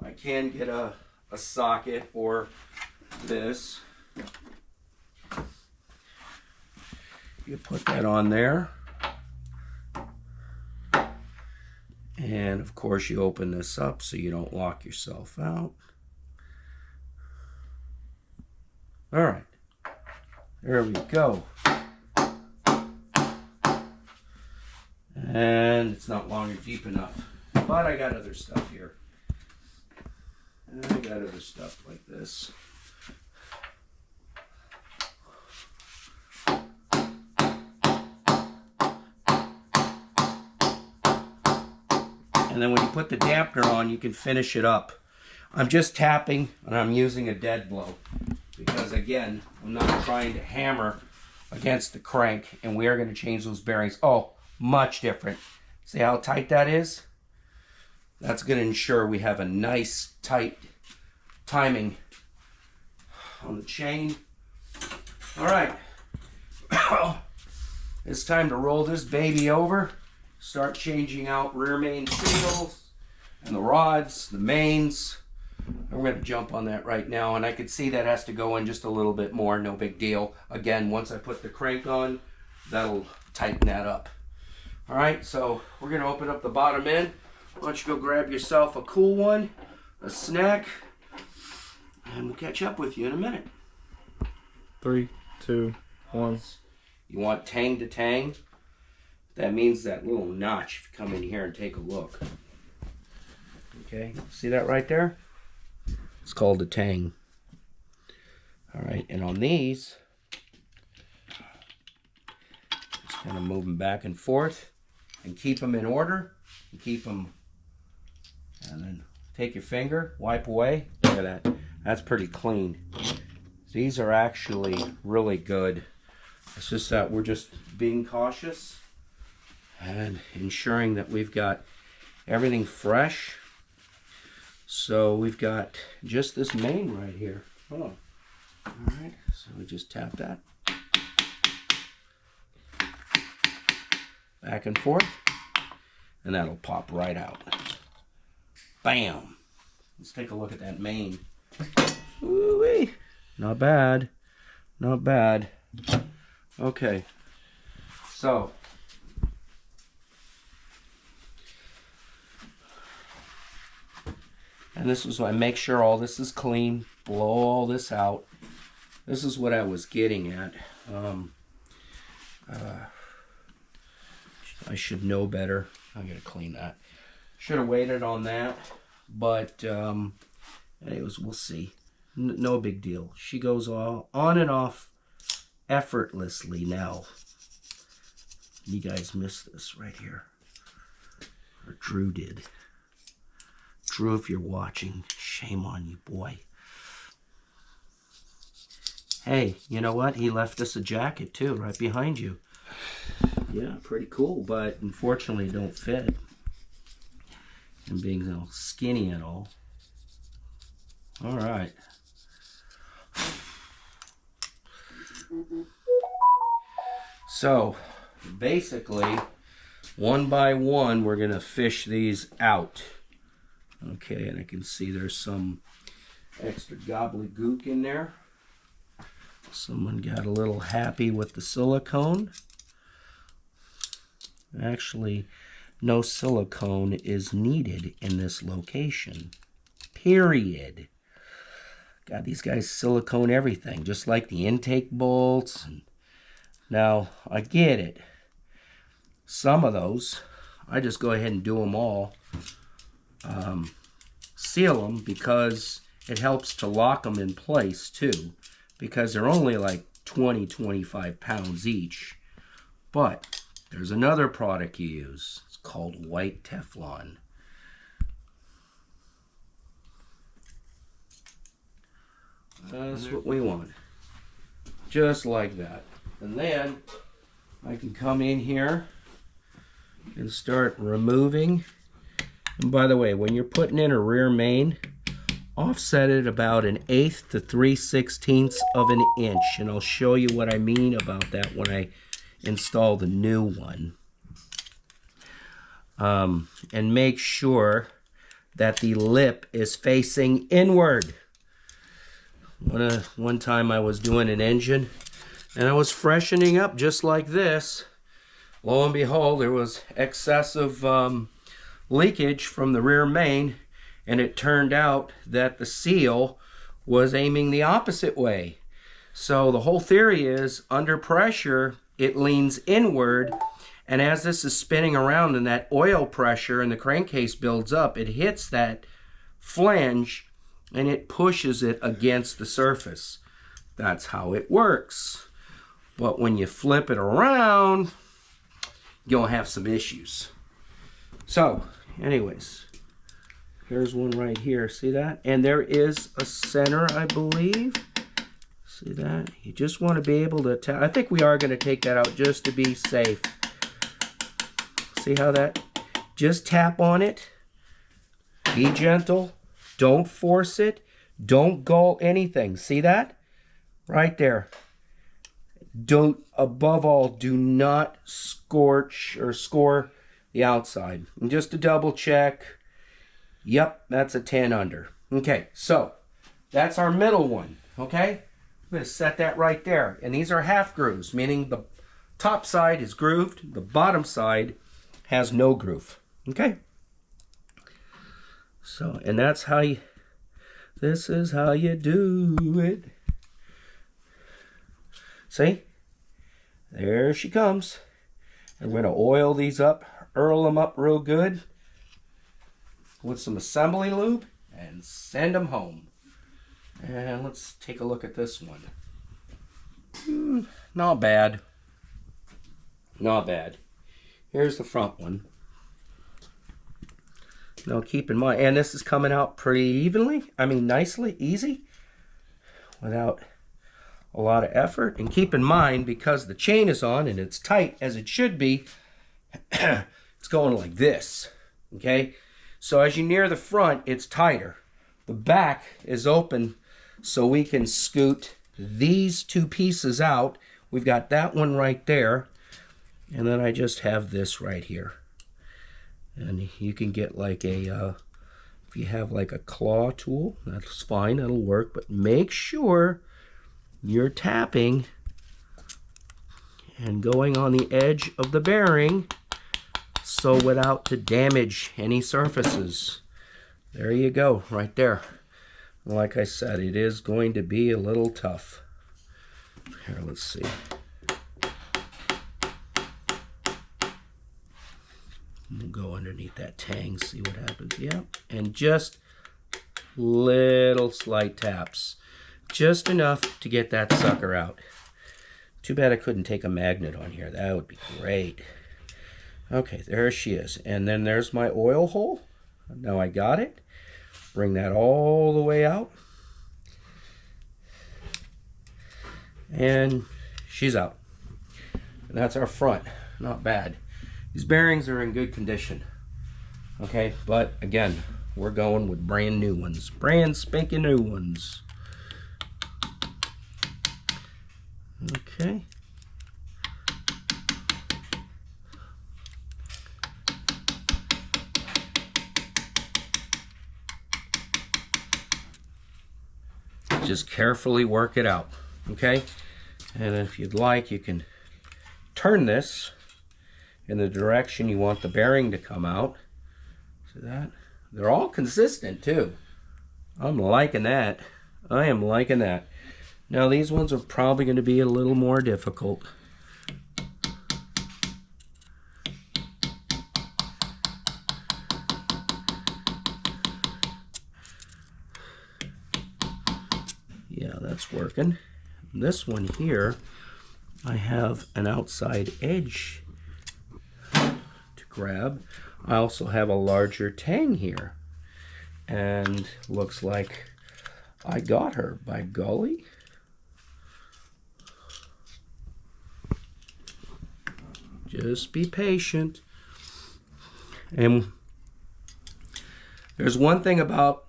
Speaker 1: I can get a socket or this. You put that on there. And of course you open this up so you don't lock yourself out. All right, there we go. And it's not long or deep enough, but I got other stuff here. And I got other stuff like this. And then when you put the dampener on, you can finish it up. I'm just tapping and I'm using a dead blow because, again, I'm not trying to hammer against the crank, and we are going to change those bearings. Oh, much different. See how tight that is? That's going to ensure we have a nice tight timing on the chain. All right. It's time to roll this baby over. Start changing out rear main seals and the rods, the mains. And we're going to jump on that right now. And I can see that has to go in just a little bit more. No big deal. Again, once I put the crank on, that'll tighten that up. All right, so we're going to open up the bottom end. Why don't you go grab yourself a cool one, a snack, and we'll catch up with you in a minute.
Speaker 2: 3, 2, 1.
Speaker 1: You want tang to tang? That means that little notch if you come in here and take a look. Okay, see that right there? It's called a tang. All right, and on these, just kind of move them back and forth and keep them in order. And keep them, and then take your finger, wipe away. Look at that. That's pretty clean. These are actually really good. It's just that we're just being cautious and ensuring that we've got everything fresh. So we've got just this main right here. Oh, all right. So we just tap that back and forth, and that'll pop right out. Bam! Let's take a look at that main. Ooh-wee. Not bad. Not bad. Okay. So and this is why I make sure all this is clean, blow all this out. This is what I was getting at. I should know better. I'm gonna clean that. Should have waited on that, but anyways, we'll see. No big deal. She goes all on and off effortlessly now. You guys missed this right here, or Drew did. Drew, if you're watching, shame on you, boy. Hey, you know what? He left us a jacket too, right behind you. Yeah, pretty cool, but unfortunately don't fit. And being all skinny and all. All right. So, basically, one by one, we're gonna fish these out. Okay, and I can see there's some extra gobbledygook in there. Someone got a little happy with the silicone. Actually, no silicone is needed in this location. Period. God, these guys silicone everything, just like the intake bolts. Now, I get it. Some of those, I just go ahead and do them all. Seal them because it helps to lock them in place too, because they're only like 20-25 pounds each. But there's another product you use. It's called white Teflon. That's what we want. Just like that. And then I can come in here
Speaker 5: and start removing. And by the way, when you're putting in a rear main, offset it about 1/8 to 3/16 of an inch. And I'll show you what I mean about that when I install the new one. And make sure that the lip is facing inward. One time I was doing an engine and I was freshening up just like this. Lo and behold, there was excessive leakage from the rear main, and it turned out that the seal was aiming the opposite way. So the whole theory is under pressure it leans inward, and as this is spinning around and that oil pressure in the crankcase builds up, it hits that flange and it pushes it against the surface. That's how it works. But when you flip it around, you'll have some issues. So anyways, here's one right here. See that? And there is a center, I believe. See that? You just want to be able to tap. I think we are going to take that out just to be safe. See how that? Just tap on it. Be gentle. Don't force it. Don't gull anything. See that? Right there. Don't, above all, do not scorch or score the outside. And just to double check, yep, that's a 10 under. Okay, so that's our middle one. Okay, I'm going to set that right there. And these are half grooves, meaning the top side is grooved, the bottom side has no groove. Okay, so, and that's how you, this is how you do it. See? There she comes. And we're going to oil these up, earl them up real good with some assembly lube and send them home. And let's take a look at this one. Not bad. Not bad. Here's the front one. Now keep in mind, and this is coming out pretty evenly. I mean, nicely, easy, without a lot of effort. And keep in mind, because the chain is on and it's tight as it should be, it's going like this. Okay, so as you near the front, it's tighter. The back is open, so we can scoot these two pieces out. We've got that one right there, and then I just have this right here. And you can get like a, if you have like a claw tool, that's fine, that'll work. But make sure you're tapping and going on the edge of the bearing so without to damage any surfaces. There you go, right there. Like I said, it is going to be a little tough. Here, let's see. We'll go underneath that tang, see what happens. Yep, and just little slight taps. Just enough to get that sucker out. Too bad I couldn't take a magnet on here. That would be great. Okay, there she is. And then there's my oil hole. Now I got it. Bring that all the way out. And she's out. And that's our front. Not bad. These bearings are in good condition. Okay, but again, we're going with brand new ones. Brand spanking new ones. Okay. Just carefully work it out. Okay? And if you'd like, you can turn this in the direction you want the bearing to come out. See that? They're all consistent too. I'm liking that. I am liking that. Now these ones are probably going to be a little more difficult. Yeah, that's working. This one here, I have an outside edge to grab. I also have a larger tang here. And looks like I got her, by golly. Just be patient. And there's one thing about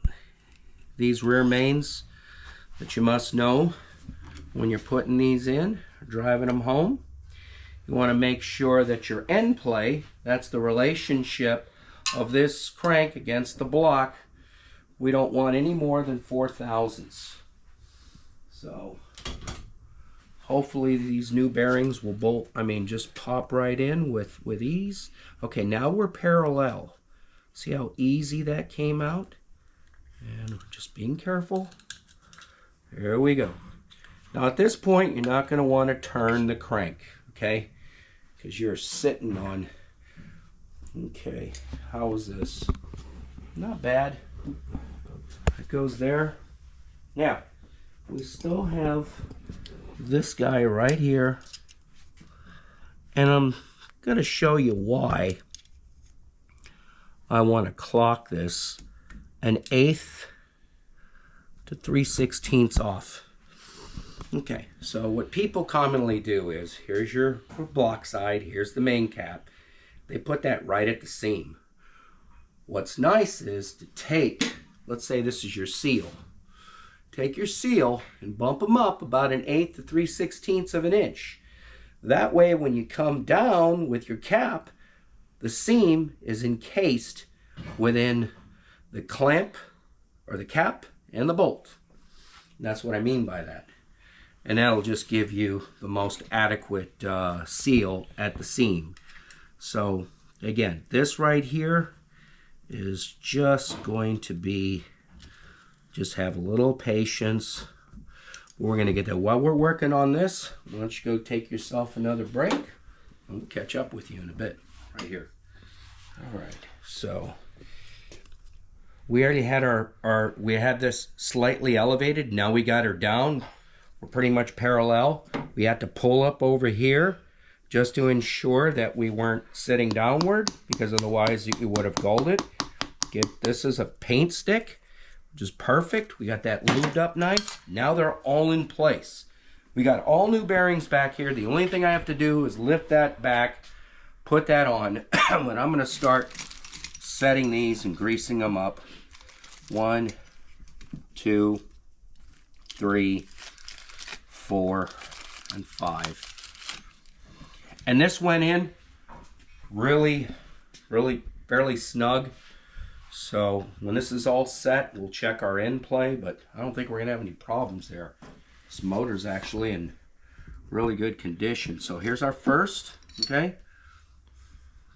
Speaker 5: these rear mains that you must know when you're putting these in, or driving them home. You want to make sure that your end play, that's the relationship of this crank against the block, we don't want any more than 4 thousandths. So hopefully these new bearings will just pop right in with ease. Okay, now we're parallel. See how easy that came out? And just being careful. There we go. Now at this point, you're not going to want to turn the crank, okay? Because you're sitting on, okay, how is this? Not bad. It goes there. Now, we still have this guy right here. And I'm going to show you why I want to clock this 1/8 to 3/16 off. Okay, so what people commonly do is, here's your block side, here's the main cap. They put that right at the seam. What's nice is to take, let's say this is your seal. Take your seal and bump them up about 1/8 to 3/16 of an inch. That way when you come down with your cap, the seam is encased within the clamp or the cap and the bolt. And that's what I mean by that. And that'll just give you the most adequate seal at the seam. So again, this right here is just going to be, just have a little patience. We're going to get that. While we're working on this, why don't you go take yourself another break. We'll catch up with you in a bit, right here. All right, so we already had we had this slightly elevated. Now we got her down. We're pretty much parallel. We had to pull up over here just to ensure that we weren't sitting downward, because otherwise you would have gulled it. This is a paint stick, which is perfect. We got that lubed up knife. Now they're all in place. We got all new bearings back here. The only thing I have to do is lift that back, put that on, and I'm going to start setting these and greasing them up. 1, 2, 3, 4, and 5. And this went in really fairly snug. So when this is all set, we'll check our end play, but I don't think we're gonna have any problems there. This motor's actually in really good condition. So here's our first, okay?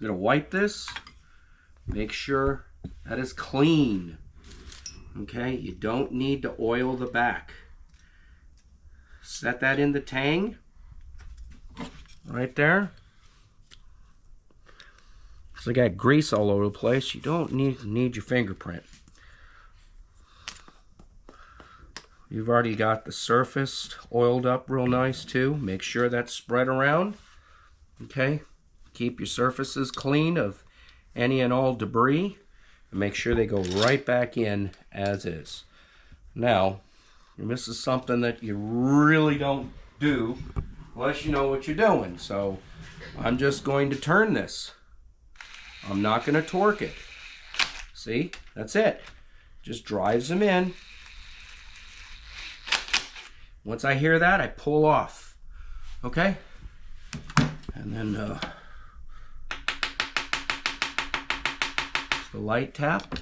Speaker 5: I'm gonna wipe this, make sure that is clean. Okay, you don't need to oil the back. Set that in the tang, right there. So I got grease all over the place. You don't need your fingerprint. You've already got the surface oiled up real nice too. Make sure that's spread around. Okay, keep your surfaces clean of any and all debris, and make sure they go right back in as is. Now, this is something that you really don't do unless you know what you're doing. So I'm just going to turn this. I'm not going to torque it. See, that's it. Just drives them in. Once I hear that, I pull off. Okay? And then the light tap.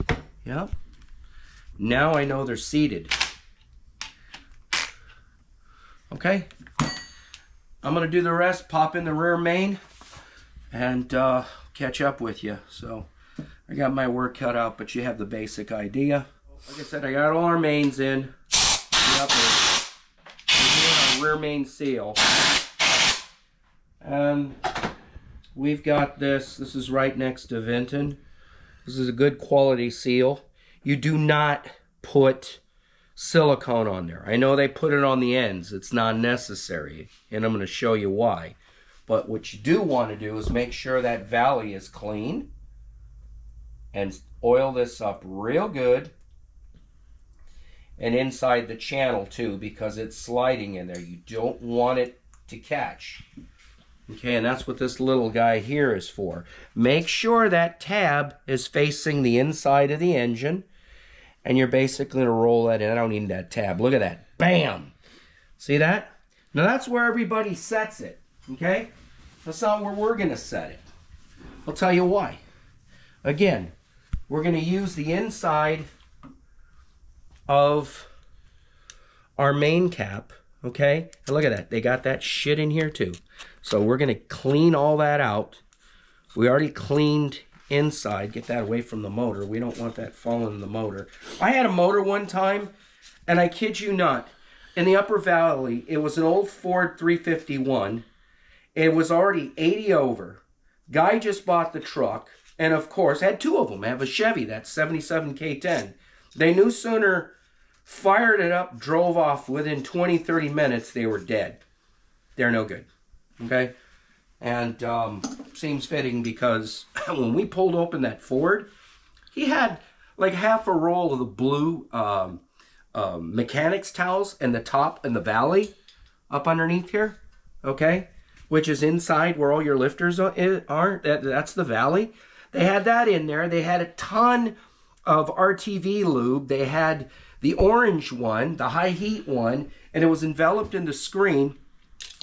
Speaker 5: Yep. Now I know they're seated. Okay? I'm going to do the rest, pop in the rear main, and catch up with you. So I got my work cut out, but you have the basic idea. Like I said, I got all our mains in. Yep, we're doing our rear main seal. And we've got this. This is right next to Vinton. This is a good quality seal. You do not put silicone on there. I know they put it on the ends. It's not necessary, and I'm going to show you why. But what you do want to do is make sure that valley is clean and oil this up real good, and inside the channel too, because it's sliding in there. You don't want it to catch. Okay, and that's what this little guy here is for. Make sure that tab is facing the inside of the engine, and you're basically going to roll that in. I don't need that tab. Look at that. Bam! See that? Now that's where everybody sets it, okay? That's not where we're going to set it. I'll tell you why. Again, we're going to use the inside of our main cap, okay? And look at that. They got that shit in here too. So we're going to clean all that out. We already cleaned inside. Get that away from the motor. We don't want that falling in the motor. I had a motor one time, and I kid you not, in the Upper Valley, it was an old Ford 351. It was already 80 over. Guy just bought the truck, and of course, had two of them. I have a Chevy, that's 77 K10. They no sooner fired it up, drove off. Within 20, 30 minutes, they were dead. They're no good. Okay? And seems fitting because when we pulled open that Ford, he had like half a roll of the blue mechanics towels in the top in the valley up underneath here. Okay? Which is inside where all your lifters are. That's the valley. They had that in there. They had a ton of RTV lube. They had the orange one, the high heat one, and it was enveloped in the screen.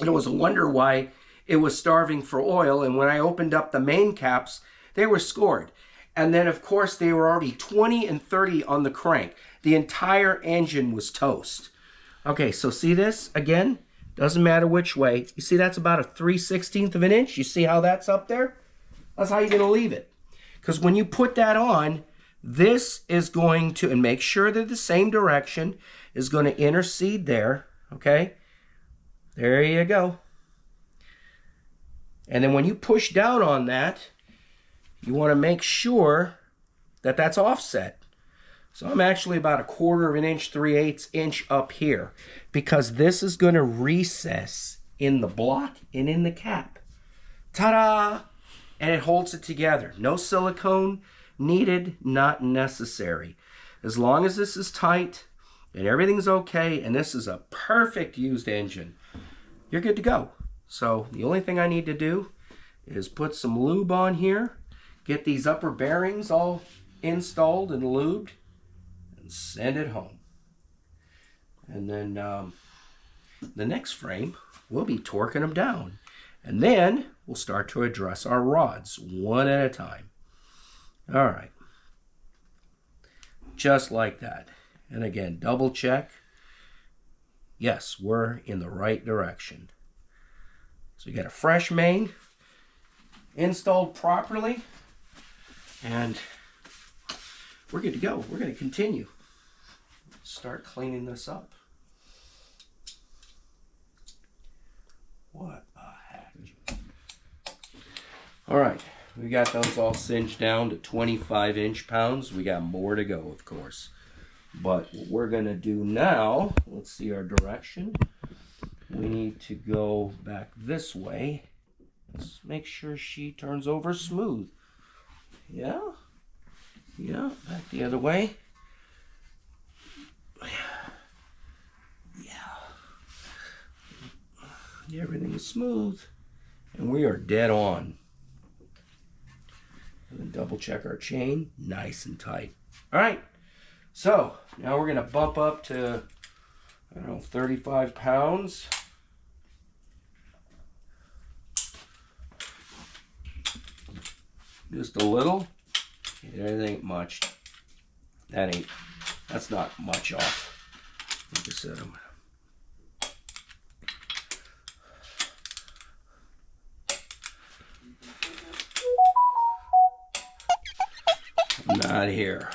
Speaker 5: And it was a wonder why it was starving for oil. And when I opened up the main caps, they were scored. And then, of course, they were already 20 and 30 on the crank. The entire engine was toast. Okay, so see this? Again, doesn't matter which way. You see that's about a 3/16 of an inch? You see how that's up there? That's how you're going to leave it. Because when you put that on, this is going to, and make sure they're the same direction, is going to intercede there. Okay? There you go. And then when you push down on that, you want to make sure that that's offset. So I'm actually about a 1/4 of an inch, 3/8 inch up here, because this is going to recess in the block and in the cap. Ta-da! And it holds it together. No silicone needed, not necessary. As long as this is tight and everything's okay, and this is a perfect used engine, you're good to go. So the only thing I need to do is put some lube on here, get these upper bearings all installed and lubed, and send it home. And then the next frame, we'll be torquing them down. And then we'll start to address our rods one at a time. All right. Just like that. And again, double check. Yes, we're in the right direction. So you got a fresh main installed properly, and we're good to go. We're going to continue. Start cleaning this up. What the heck? All right, we got those all cinched down to 25 inch-pounds. We got more to go, of course. But what we're going to do now, let's see our direction. We need to go back this way. Let's make sure she turns over smooth. Yeah. Yeah, back the other way. Yeah. Everything is smooth. And we are dead on. And then double check our chain. Nice and tight. All right. So, now we're going to bump up to, I don't know, 35 pounds. Just a little. That ain't much. That's not much off. Like I said, I'm not here.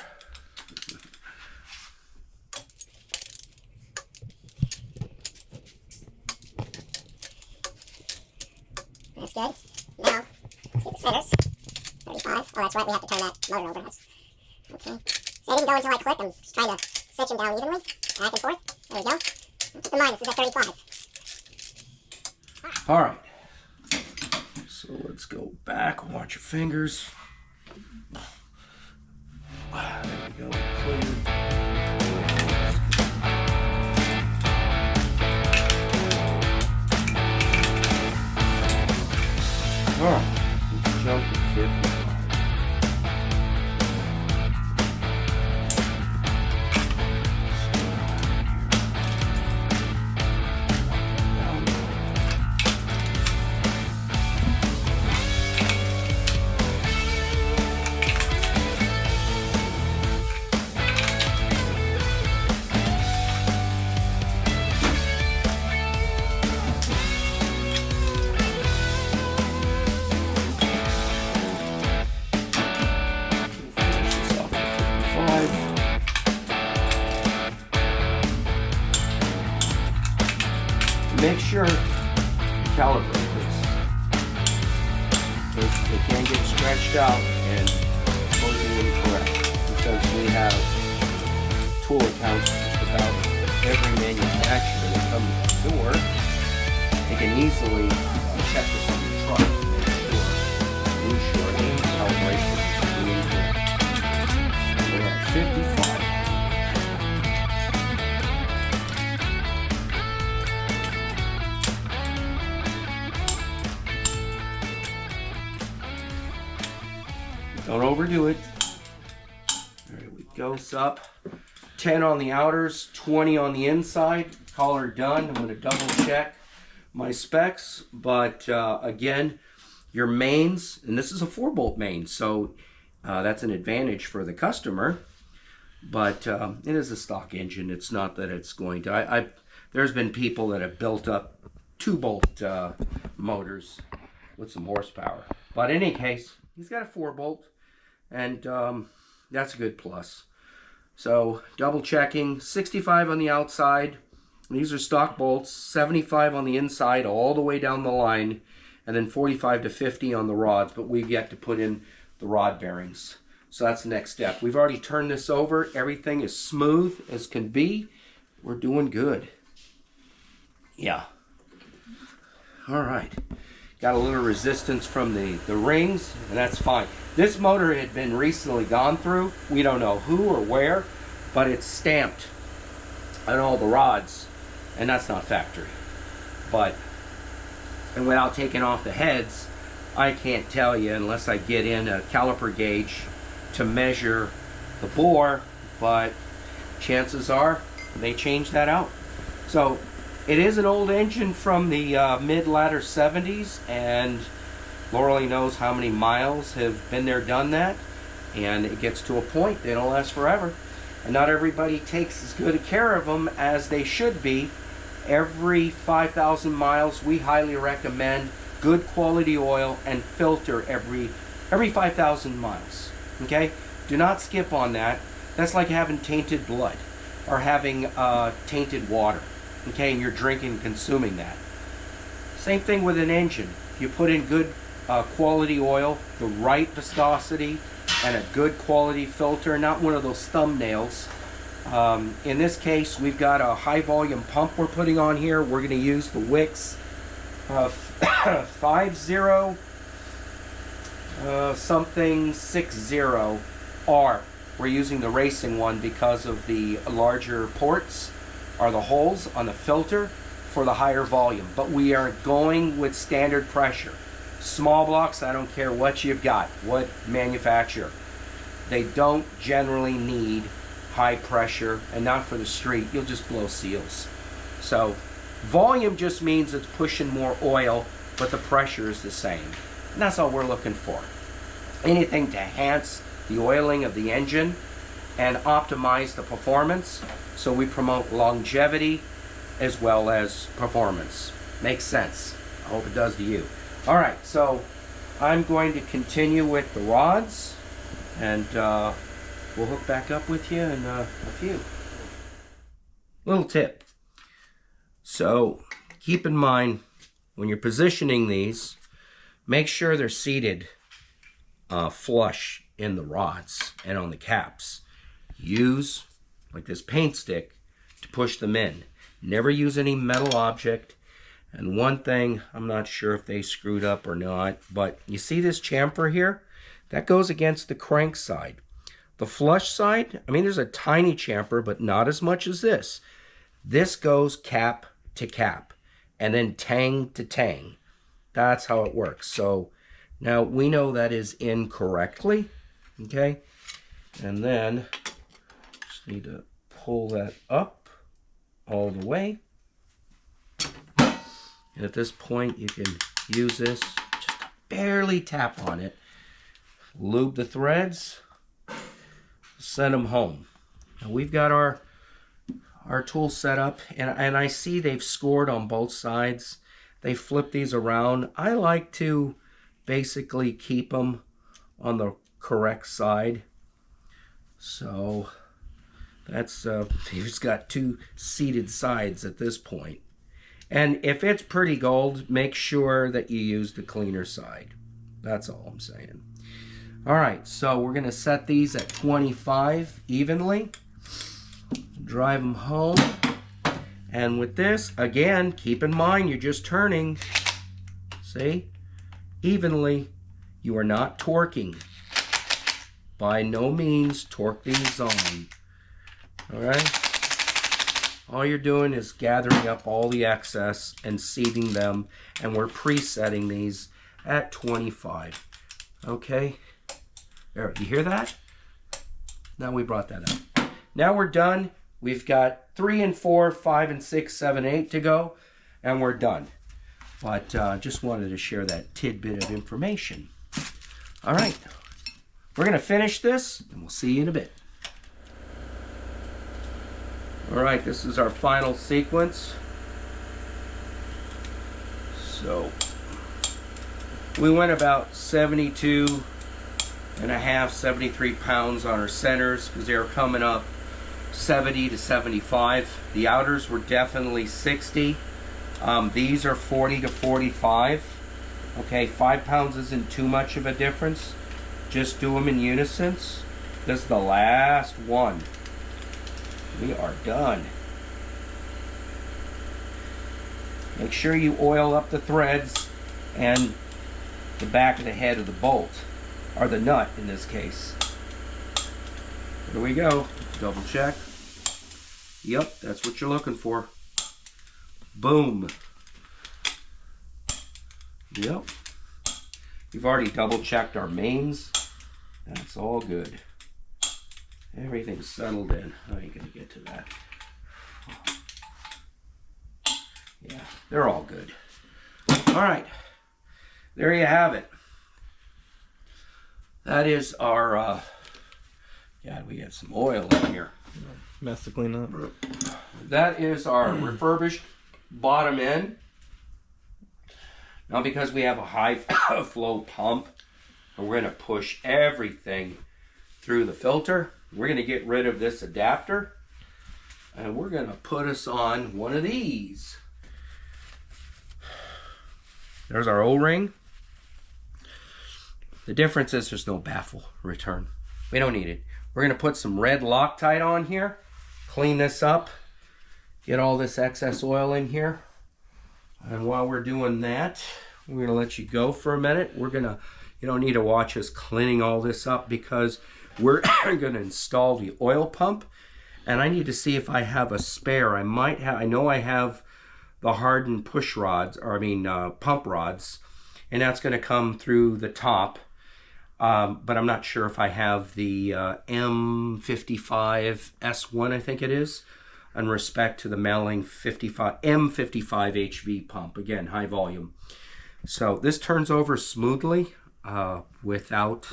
Speaker 4: That's good. Now, let's get the centers. 35. Oh, that's right. We have to turn that motor over. Okay. So I didn't go until I click. I'm just trying to cinch them down evenly. Back and forth. There we go. Keep in mind, this is at 35.
Speaker 5: All right. So let's go back. Watch your fingers. There we go. Clear. make sure you calibrate this. They can get stretched out and totally incorrect because we have tool accounts just about every manufacturer that comes to the door. They can easily check this on your truck and make sure new shorting and calibration is doing good. We're at 55. Don't overdo it. There we go. Up 10 on the outers, 20 on the inside. Call her done. I'm going to double check my specs, but again, your mains, and this is a 4-bolt main, so that's an advantage for the customer, but it is a stock engine. It's not that it's going to, there's been people that have built up 2-bolt motors with some horsepower, but in any case, he's got a 4-bolt, and that's a good plus. So double checking, 65 on the outside. These are stock bolts, 75 on the inside all the way down the line, and then 45 to 50 on the rods, but we've yet to put in the rod bearings. So that's the next step. We've already turned this over. Everything is smooth as can be. We're doing good. Yeah. All right. Got a little resistance from the rings, and that's fine. This motor had been recently gone through. We don't know who or where, but it's stamped on all the rods. And that's not factory. And without taking off the heads, I can't tell you unless I get in a caliper gauge to measure the bore, but chances are they changed that out. So it is an old engine from the mid-latter 70s, and Laura knows how many miles have been there, done that, and it gets to a point, they don't last forever. And not everybody takes as good care of them as they should be. Every 5,000 miles, we highly recommend good quality oil and filter every 5,000 miles. Okay? Do not skip on that. That's like having tainted blood or having tainted water. Okay? And you're drinking and consuming that. Same thing with an engine. If you put in good quality oil, the right viscosity, and a good quality filter, not one of those thumbnails. In this case, we've got a high volume pump we're putting on here. We're going to use the Wix 50 something 60R. We're using the racing one because of the larger ports or the holes on the filter for the higher volume. But we are going with standard pressure. Small blocks, I don't care what you've got, what manufacturer. They don't generally need high pressure, and not for the street. You'll just blow seals. So volume just means it's pushing more oil, but the pressure is the same. And that's all we're looking for. Anything to enhance the oiling of the engine and optimize the performance, so we promote longevity as well as performance. Makes sense. I hope it does to you. All right, so I'm going to continue with the rods, and we'll hook back up with you in a few. Little tip. So keep in mind, when you're positioning these, make sure they're seated flush in the rods and on the caps. Use, like this paint stick, to push them in. Never use any metal object. And one thing, I'm not sure if they screwed up or not, but you see this chamfer here? That goes against the crank side. The flush side, I mean, there's a tiny chamfer, but not as much as this. This goes cap to cap, and then tang to tang. That's how it works. So now we know that is incorrectly, okay? And then just need to pull that up all the way. And at this point, you can use this, just barely tap on it, lube the threads, send them home. Now we've got our tool set up, and I see they've scored on both sides. They flip these around. I like to basically keep them on the correct side. So that's, he's got two seated sides at this point. And if it's pretty gold, make sure that you use the cleaner side. That's all I'm saying. All right, so we're going to set these at 25 evenly. Drive them home. And with this, again, keep in mind you're just turning, see, evenly. You are not torquing. By no means torque these on. All right? All you're doing is gathering up all the excess and seating them, and we're presetting these at 25. Okay? There, you hear that? Now we brought that up. Now we're done. We've got 3 and 4, 5 and 6, 7, 8 to go, and we're done. But just wanted to share that tidbit of information. All right. We're going to finish this, and we'll see you in a bit. All right, this is our final sequence. So we went about 72 and a half, 73 pounds on our centers because they were coming up 70 to 75. The outers were definitely 60. These are 40 to 45. Okay, 5 pounds isn't too much of a difference. Just do them in unison. This is the last one. We are done. Make sure you oil up the threads and the back of the head of the bolt, or the nut in this case. Here we go. Double check. Yep, that's what you're looking for. Boom. Yep. We've already double checked our mains. That's all good. Everything's settled in. I ain't gonna get to that. Yeah, they're all good. All right, there you have it. That is our, God, we got some oil in here.
Speaker 2: Mess to clean up.
Speaker 5: That is our refurbished bottom end. Now, because we have a high flow pump, and we're gonna push everything through the filter, we're going to get rid of this adapter, and we're going to put us on one of these. There's our O-ring. The difference is there's no baffle return. We don't need it. We're going to put some red Loctite on here, clean this up, get all this excess oil in here. And while we're doing that, we're going to let you go for a minute. We're going to, you don't need to watch us cleaning all this up because we're going to install the oil pump, and I need to see if I have a spare. I might have. I know I have the hardened push rods, or pump rods, and that's going to come through the top. But I'm not sure if I have the M55 S1, I think it is, in respect to the Melling M55 HV pump. Again, high volume. So this turns over smoothly without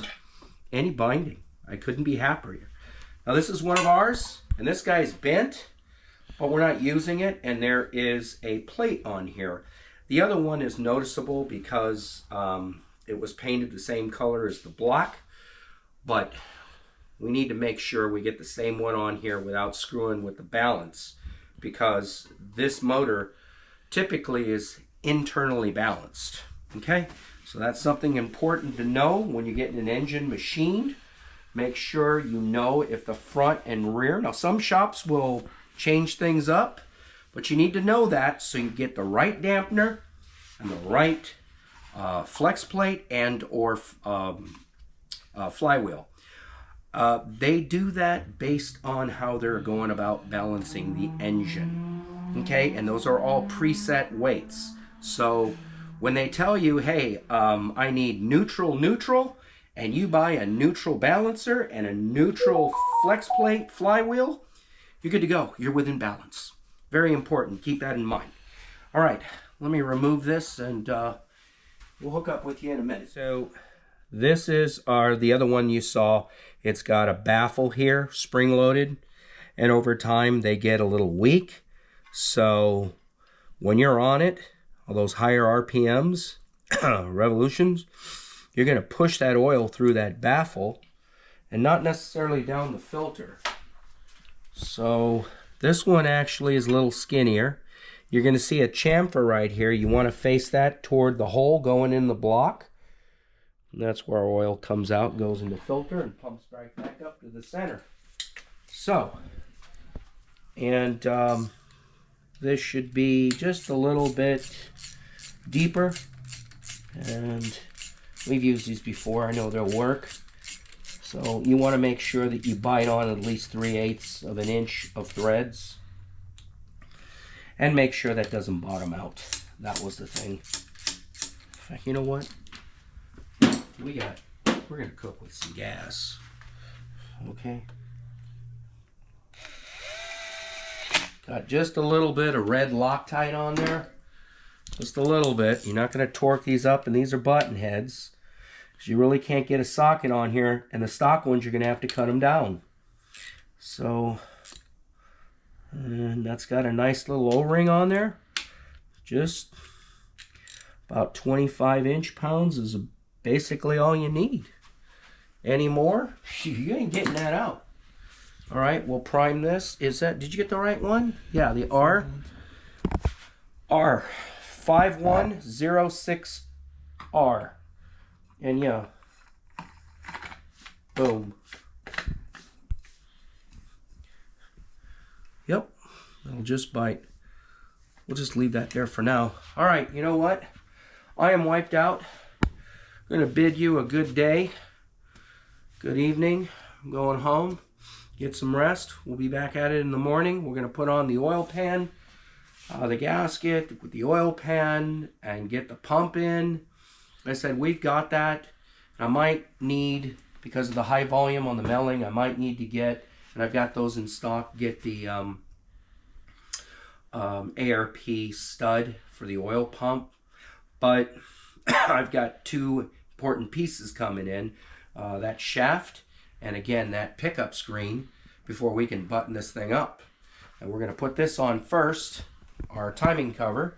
Speaker 5: any binding. I couldn't be happier. Now this is one of ours, and this guy's bent, but we're not using it, and there is a plate on here. The other one is noticeable because it was painted the same color as the block, but we need to make sure we get the same one on here without screwing with the balance, because this motor typically is internally balanced. Okay, so that's something important to know when you're getting an engine machined. Make sure you know if the front and rear. Now some shops will change things up, but you need to know that so you get the right dampener and the right flex plate and or flywheel. They do that based on how they're going about balancing the engine. Okay, and those are all preset weights. So when they tell you, hey, I need neutral, and you buy a neutral balancer and a neutral flex plate flywheel, you're good to go. You're within balance. Very important. Keep that in mind. All right, let me remove this, and we'll hook up with you in a minute. So this is the other one you saw. It's got a baffle here, spring-loaded, and over time they get a little weak. So when you're on it, all those higher RPMs, revolutions, you're going to push that oil through that baffle and not necessarily down the filter. So this one actually is a little skinnier. you're going to see a chamfer right here. You want to face that toward the hole going in the block. And that's where our oil comes out, goes in the filter, and pumps right back up to the center. So, and this should be just a little bit deeper. And we've used these before. I know they'll work. So you want to make sure that you bite on at least 3/8 of an inch of threads. And make sure that doesn't bottom out. That was the thing. In fact, you know what? We're gonna cook with some gas. Okay. Got just a little bit of red Loctite on there. Just a little bit. You're not gonna torque these up, and these are button heads. Because you really can't get a socket on here, and the stock ones, you're gonna have to cut them down. So, and that's got a nice little O-ring on there. Just about 25 inch-pounds is basically all you need. Any more? You ain't getting that out. All right, we'll prime this. Is that, did you get the right one? Yeah, the R5106R. And yeah, boom. Yep, it'll just bite. We'll just leave that there for now. All right, you know what? I am wiped out. I'm going to bid you a good day. Good evening. I'm going home. Get some rest. We'll be back at it in the morning. We're going to put on the oil pan, the gasket with the oil pan, and get the pump in. Like I said, we've got that. I might need, because of the high volume on the milling, I might need to get, and I've got those in stock, get the ARP stud for the oil pump. But I've got two important pieces coming in. That shaft, and again, that pickup screen, before we can button this thing up. And we're going to put this on first, our timing cover,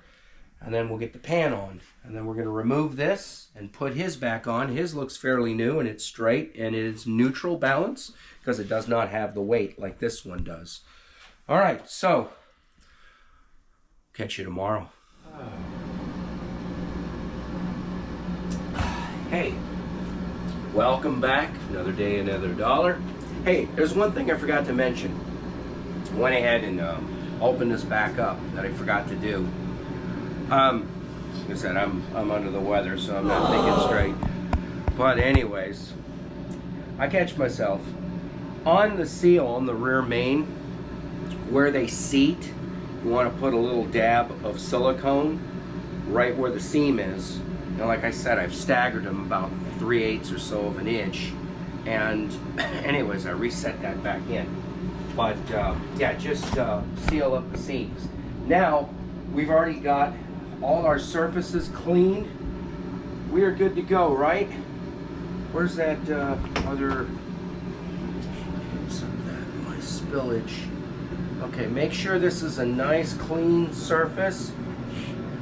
Speaker 5: and then we'll get the pan on. And then we're going to remove this and put his back on. His looks fairly new, and it's straight, and it's neutral balance, because it does not have the weight like this one does. All right, so catch you tomorrow. Hey, welcome back. Another day, another dollar. Hey, there's one thing I forgot to mention. I went ahead and opened this back up that I forgot to do. Like I said, I'm under the weather, so I'm not thinking straight. But anyways, I catch myself on the seal on the rear main where they seat. You want to put a little dab of silicone right where the seam is. Now, like I said, I've staggered them about 3/8 or so of an inch, and anyways, I reset that back in. But yeah, just seal up the seams. Now we've already got all our surfaces cleaned. We are good to go, right? Where's that other? Some of that my spillage. Okay, make sure this is a nice clean surface.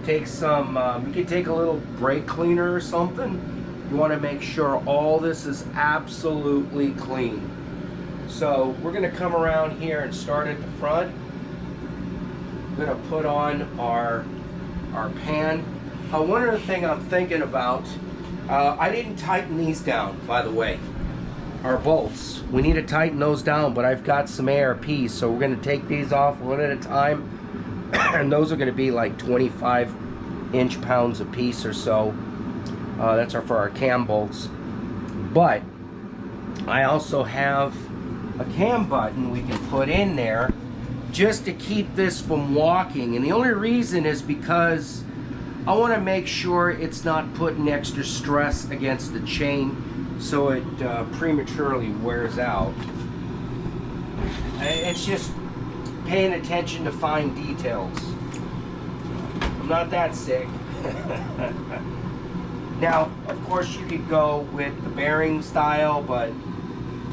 Speaker 5: Take some, you can take a little brake cleaner or something. You want to make sure all this is absolutely clean. So we're going to come around here and start at the front. We're going to put on our pan. One other thing I'm thinking about, I didn't tighten these down, by the way. Our bolts. We need to tighten those down, but I've got some ARPs, so we're going to take these off one at a time. And those are going to be like 25 inch-pounds a piece or so. That's for our cam bolts. But I also have a cam button we can put in there just to keep this from walking. And the only reason is because I want to make sure it's not putting extra stress against the chain so it prematurely wears out. It's just paying attention to fine details. I'm not that sick. Now, of course, you could go with the bearing style, but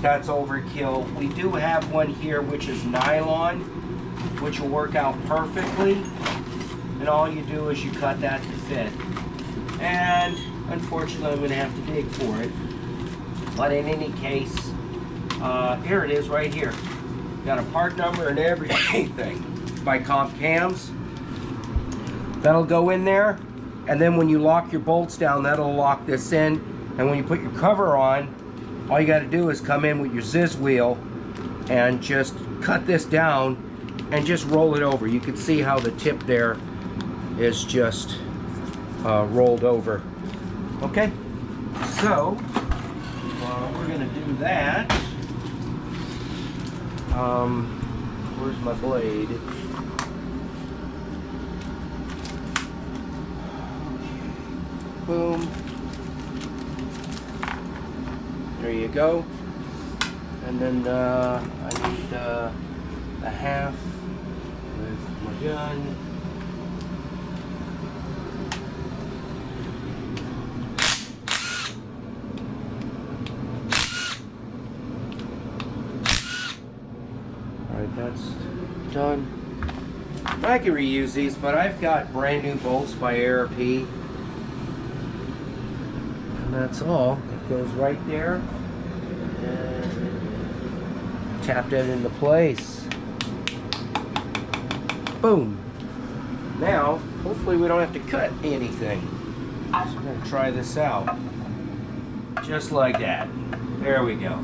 Speaker 5: that's overkill. We do have one here which is nylon, which will work out perfectly. And all you do is you cut that to fit. And unfortunately, I'm going to have to dig for it. But in any case, here it is right here. Got a part number and everything by Comp Cams. That'll go in there, and then when you lock your bolts down, that'll lock this in. And when you put your cover on, all you got to do is come in with your Ziz wheel and just cut this down and just roll it over. You can see how the tip there is just rolled over. Okay, so we're gonna do that. Where's my blade? Boom. There you go. And then I need a half with my gun. Alright, that's done. I can reuse these, but I've got brand new bolts by ARP. And that's all. It goes right there. And tap that into place. Boom. Now, hopefully we don't have to cut anything. So I'm going to try this out. Just like that. There we go.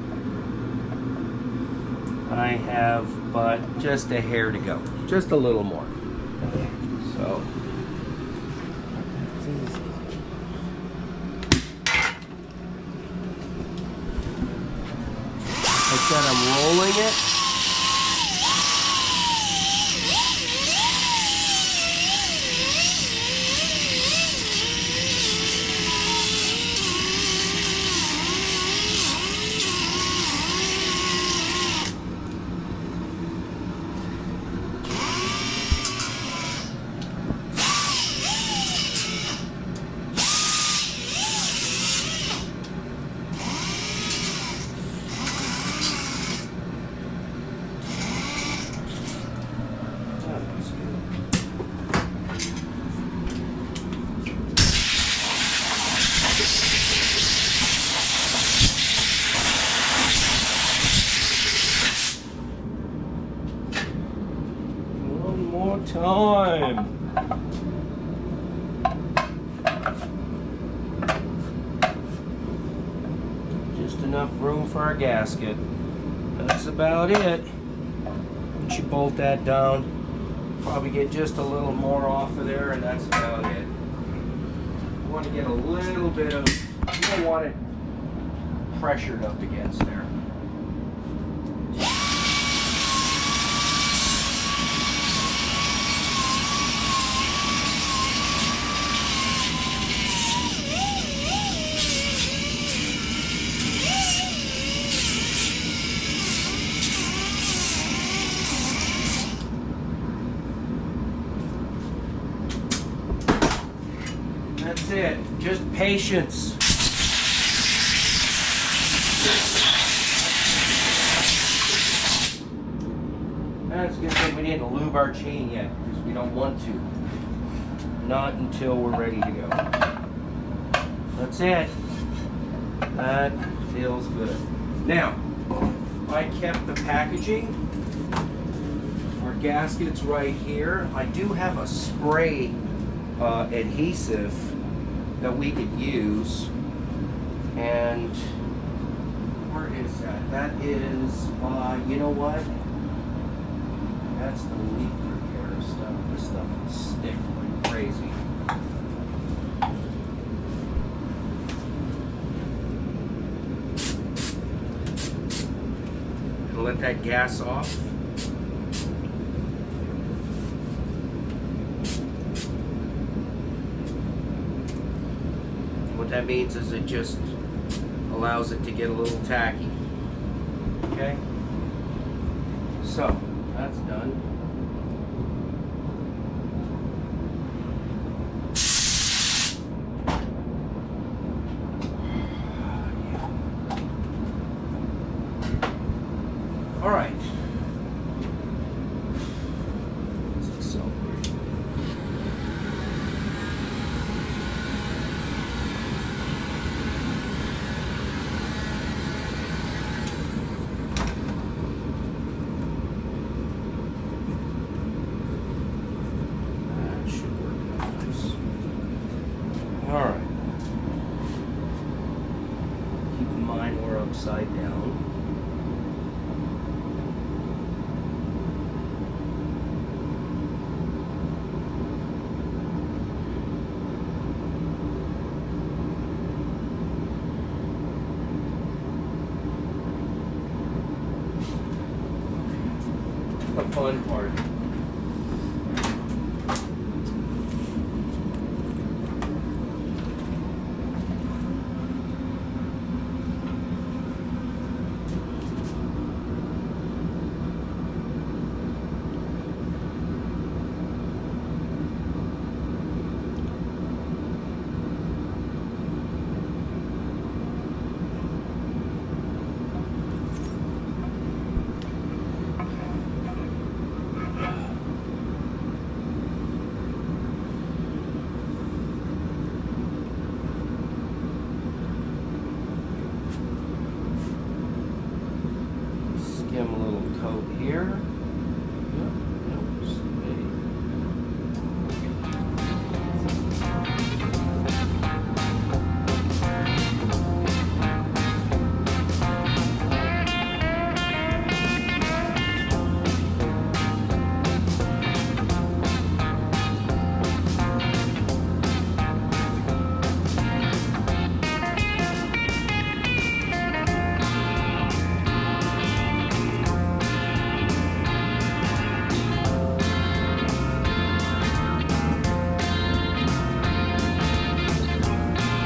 Speaker 5: I have but just a hair to go. Just a little more. So. Like that, I'm rolling it. Time. Just enough room for our gasket. That's about it. Once you bolt that down, probably get just a little more off of there, and that's about it. You want to get a little bit of, you don't want it pressured up against there. That's it. Just patience. That's a good thing we didn't lube our chain yet, because we don't want to. Not until we're ready to go. That's it. That feels good. Now, I kept the packaging. Our gasket's right here. I do have a spray adhesive that we could use, and where is that? That is, you know what? That's the leak repair stuff. This stuff will stick like crazy. And let that gas off. What that means is it just allows it to get a little tacky. Okay? So, that's done. All right. Let's accelerate. Alright. Keep in mind we're upside down. The fun part. Skim a little coat here. Yep, yep, stay.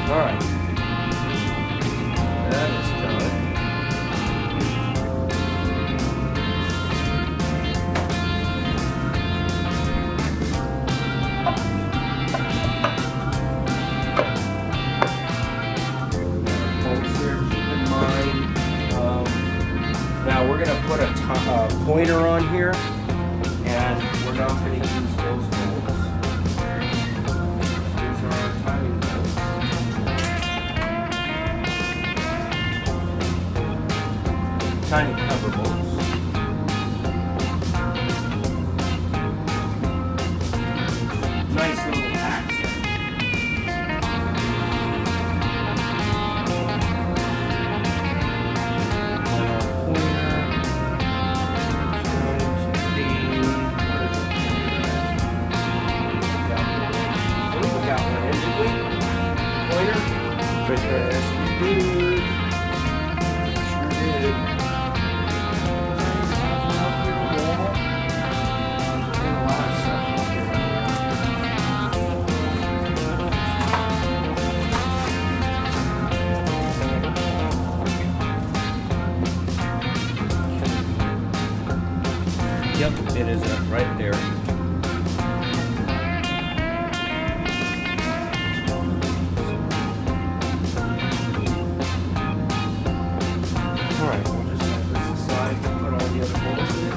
Speaker 5: Alright. That is done. Folks here, keep in mind, now we're going to put a pointer on here, and we're not going to use those bolts. These are our timing bolts. Tiny cover bolts. Nice little accent. And our pointer is going to be, what is it? We got one, didn't we? Pointer? Right there. Yes, we did. Sure did. Yep, it is right there. Alright, we'll just set this aside and put all the other bolts in.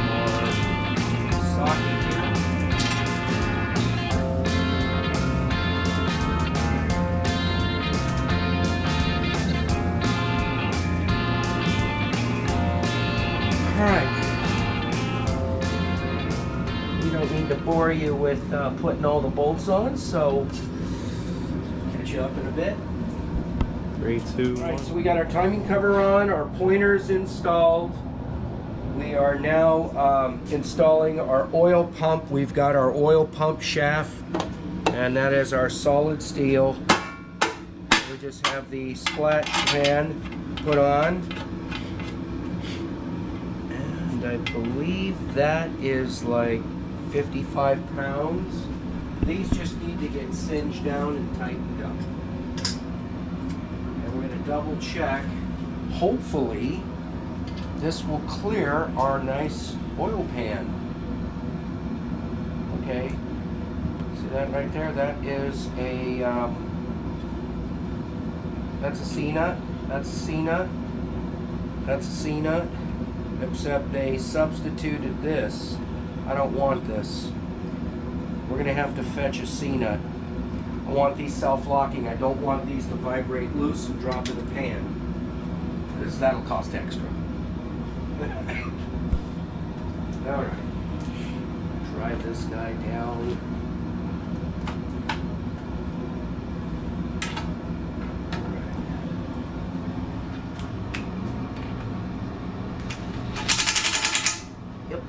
Speaker 5: More socket here. Alright. We don't need to bore you with putting all the bolts on, so catch you up in a bit.
Speaker 2: 3, 2, 1.
Speaker 5: Alright, so we got our timing cover on, our pointers installed. We are now installing our oil pump. We've got our oil pump shaft, and that is our solid steel. We just have the splash pan put on. And I believe that is like 55 pounds. These just need to get singed down and tightened up. And we're going to double check. Hopefully, this will clear our nice oil pan. Okay. See that right there? That is a, that's a C-nut. That's a C-nut. That's a C-nut. Except they substituted this. I don't want this. We're gonna have to fetch a C-nut. I want these self-locking. I don't want these to vibrate loose and drop in the pan, because that'll cost extra. Alright. drive this guy down. Yep.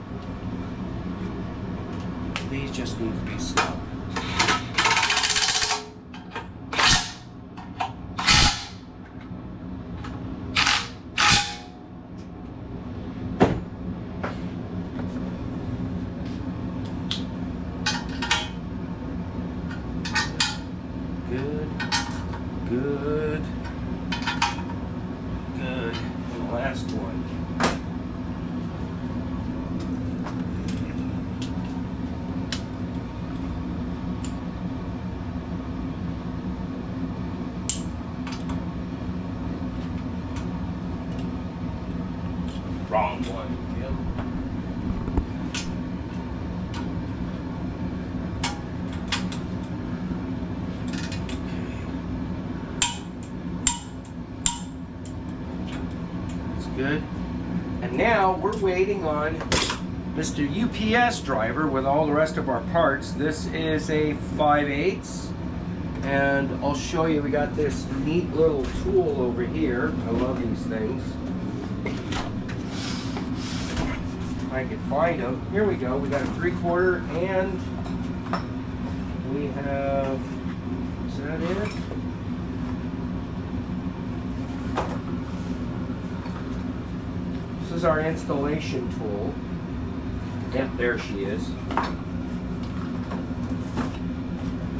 Speaker 5: These just need to be snubbed. Good. Good. Good. And the last one. Wrong one. Yep. That's good. And now we're waiting on Mr. UPS driver with all the rest of our parts. This is a 5/8, and I'll show you. We got this neat little tool over here. I love these things. I can find them. Here we go. We got a 3/4, and we have, is that it? This is our installation tool. Yep, there she is.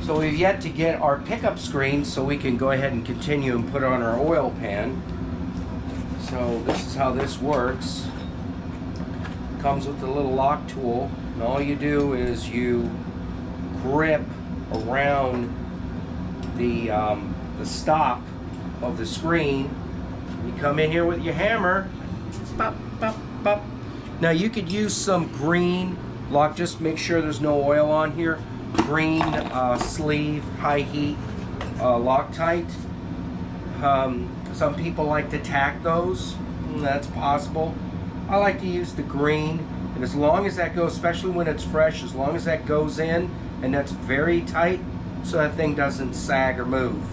Speaker 5: So we've yet to get our pickup screen so we can go ahead and continue and put on our oil pan. So this is how this works. Comes with a little lock tool, and all you do is you grip around the stop of the screen. You come in here with your hammer. Bop, bop, bop. Now you could use some green lock. Just make sure there's no oil on here. Green sleeve, high heat Loctite. Some people like to tack those. That's possible. I like to use the green, and as long as that goes, especially when it's fresh, as long as that goes in and that's very tight so that thing doesn't sag or move.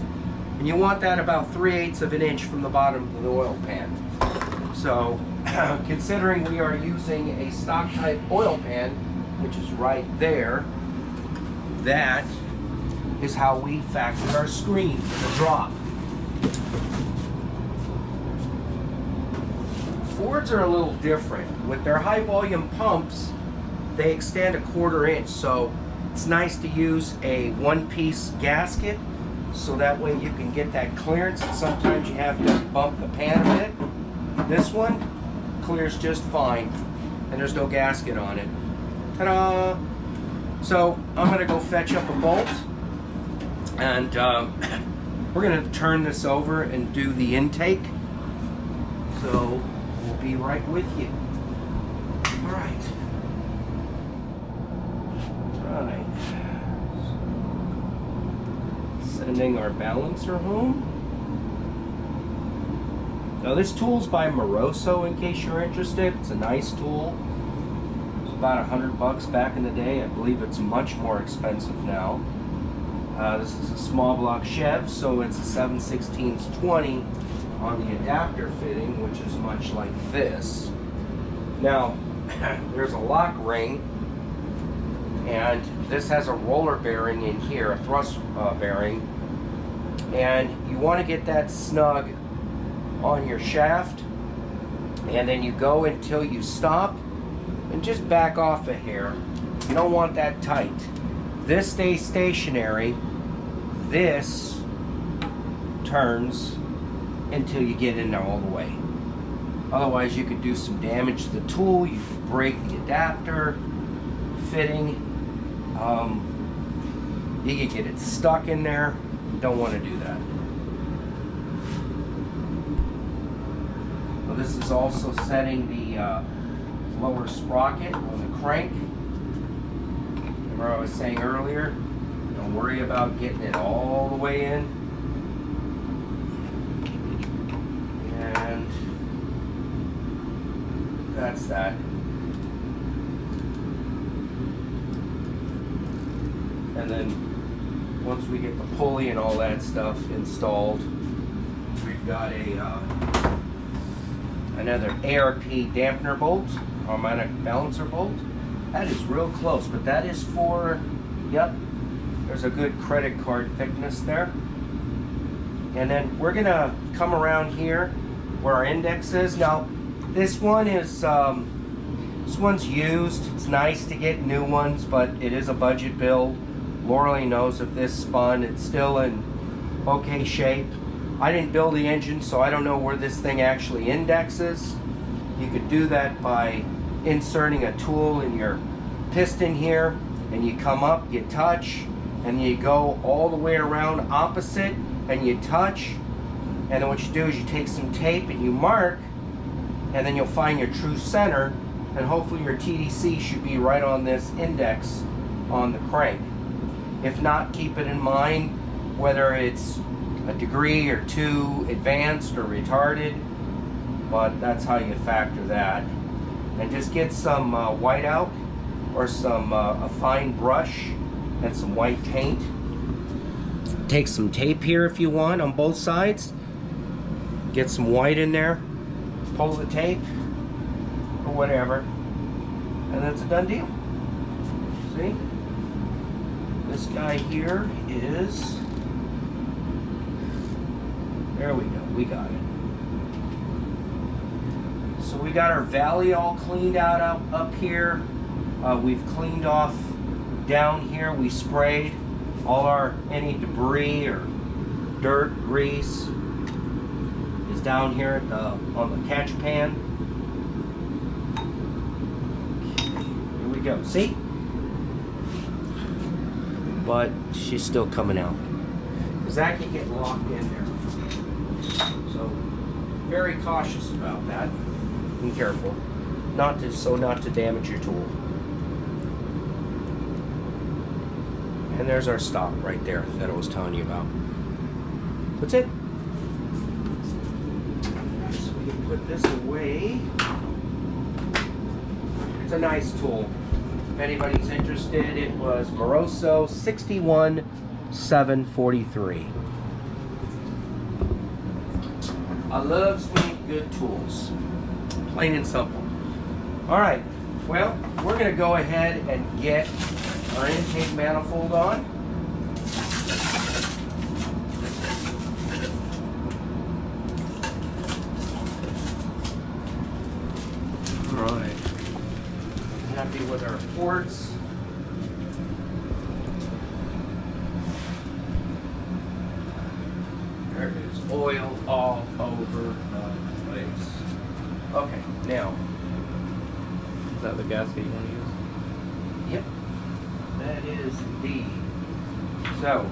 Speaker 5: And you want that about 3/8 of an inch from the bottom of the oil pan. So considering we are using a stock type oil pan, which is right there, that is how we factored our screen for the drop. Fords are a little different. With their high volume pumps, they extend 1/4 inch, so it's nice to use a one-piece gasket so that way you can get that clearance, and sometimes you have to bump the pan a bit. This one clears just fine, and there's no gasket on it. Ta-da! So I'm going to go fetch up a bolt, and we're going to turn this over and do the intake. So we'll be right with you. All right. Right. Sending our balancer home. Now this tool's by Moroso, in case you're interested. It's a nice tool. It's about $100 back in the day. I believe it's much more expensive now. This is a small block Chev, so it's a 7/16 on the adapter fitting, which is much like this. Now, there's a lock ring, and this has a roller bearing in here, a thrust bearing, and you want to get that snug on your shaft, and then you go until you stop and just back off a hair. You don't want that tight. This stays stationary. This turns until you get in there all the way. Otherwise you could do some damage to the tool. You could break the adapter fitting. You could get it stuck in there. You don't want to do that. Well, this is also setting the lower sprocket on the crank. Remember I was saying earlier, don't worry about getting it all the way in. And that's that. And then once we get the pulley and all that stuff installed, we've got another ARP dampener bolt, harmonic balancer bolt. That is real close, but that is for, yep, there's a good credit card thickness there. And then we're gonna come around here where our index is. Now, this one is, this one's used. It's nice to get new ones, but it is a budget build. Laura knows if this spun, it's still in okay shape. I didn't build the engine, so I don't know where this thing actually indexes. You could do that by inserting a tool in your piston here, and you come up, you touch, and you go all the way around opposite, and you touch, and then what you do is you take some tape and you mark, and then you'll find your true center, and hopefully your TDC should be right on this index on the crank. If not, keep it in mind whether it's a degree or two advanced or retarded, but that's how you factor that. And just get some whiteout or some a fine brush and some white paint. Take some tape here if you want on both sides. Get some white in there, pull the tape or whatever, and that's a done deal. See? This guy here is, there we go, we got it. So we got our valley all cleaned out up here. We've cleaned off down here. We sprayed all our, any debris or dirt, grease is down here at on the catch pan. Here we go, see? But she's still coming out, because that can get locked in there. So very cautious about that and careful, not to damage your tool. And there's our stop right there that I was telling you about. That's it. So we can put this away. It's a nice tool. If anybody's interested, it was Moroso 61743. I love me good tools, plain and simple. All right, well, we're going to go ahead and get our intake manifold on. All right. Happy with our ports. There is oil all over the place. Okay, now.
Speaker 2: Is that the gasket you want to use?
Speaker 5: Yep, that is indeed. So,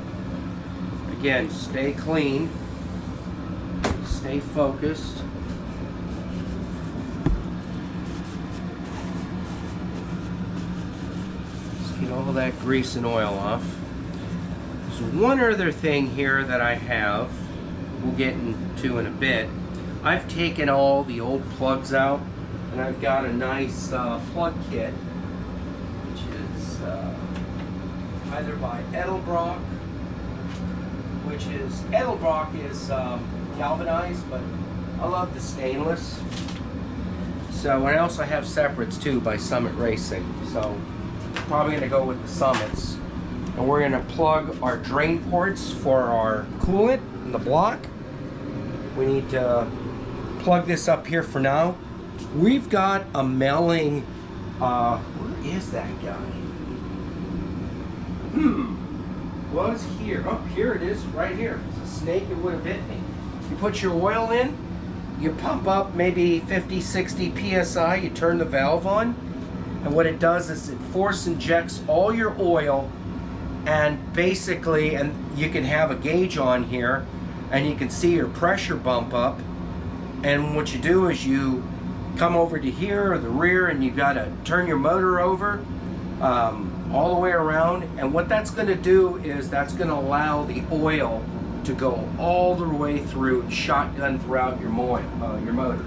Speaker 5: again, stay clean, stay focused. Get all that grease and oil off. There's one other thing here that I have, we'll get into in a bit. I've taken all the old plugs out, and I've got a nice plug kit, which is either by Edelbrock, Edelbrock is galvanized, but I love the stainless. So, and I also have separates too by Summit Racing. So, probably going to go with the Summits, and we're going to plug our drain ports for our coolant in the block. We need to plug this up here for now. We've got a melling, where is that guy? Was here, oh, here it is, right here. It's a snake, it would have bit me. You put your oil in, you pump up maybe 50, 60 PSI, you turn the valve on, and what it does is it force injects all your oil, and basically, and you can have a gauge on here, and you can see your pressure bump up, and what you do is you come over to here or the rear, and you got to turn your motor over all the way around, and what that's going to do is that's going to allow the oil to go all the way through, shotgun throughout your motor.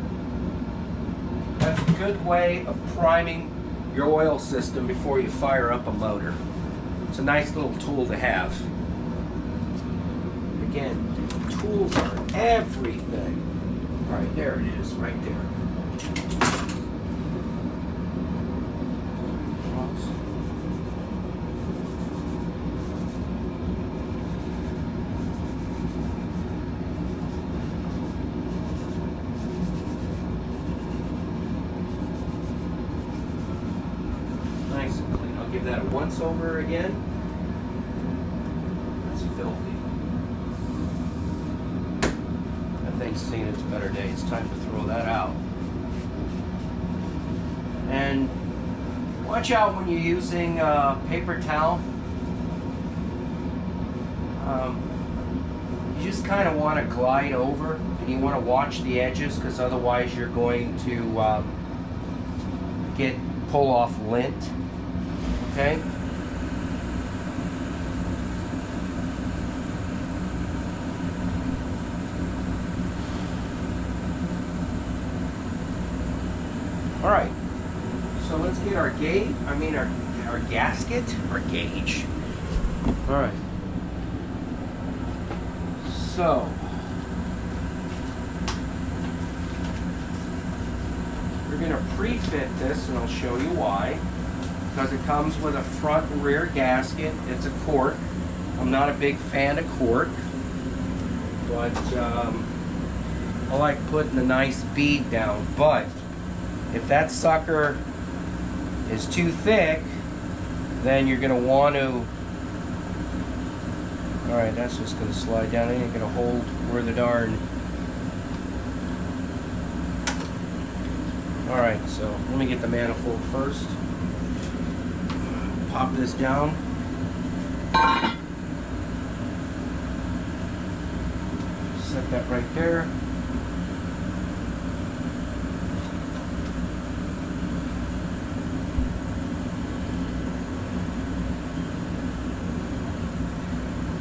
Speaker 5: That's a good way of priming your oil system before you fire up a motor. It's a nice little tool to have. Again, tools are everything. All right, there it is, right there. Nice and clean. I'll give that a once over again. That's filthy. That thing's seen its better days. Time to throw that out. And watch out when you're using paper towel. You just kind of want to glide over, and you want to watch the edges, because otherwise you're going to pull off lint. Okay. All right. So let's get our gauge. Our gasket, our gauge. All right. So we're going to pre-fit this, and I'll show you why. Because it comes with a front and rear gasket. It's a cork. I'm not a big fan of cork, but I like putting a nice bead down. But if that sucker is too thick, then you're going to want to... Alright, that's just going to slide down. It ain't going to hold where the darn... Alright, so let me get the manifold first. Pop this down. Set that right there.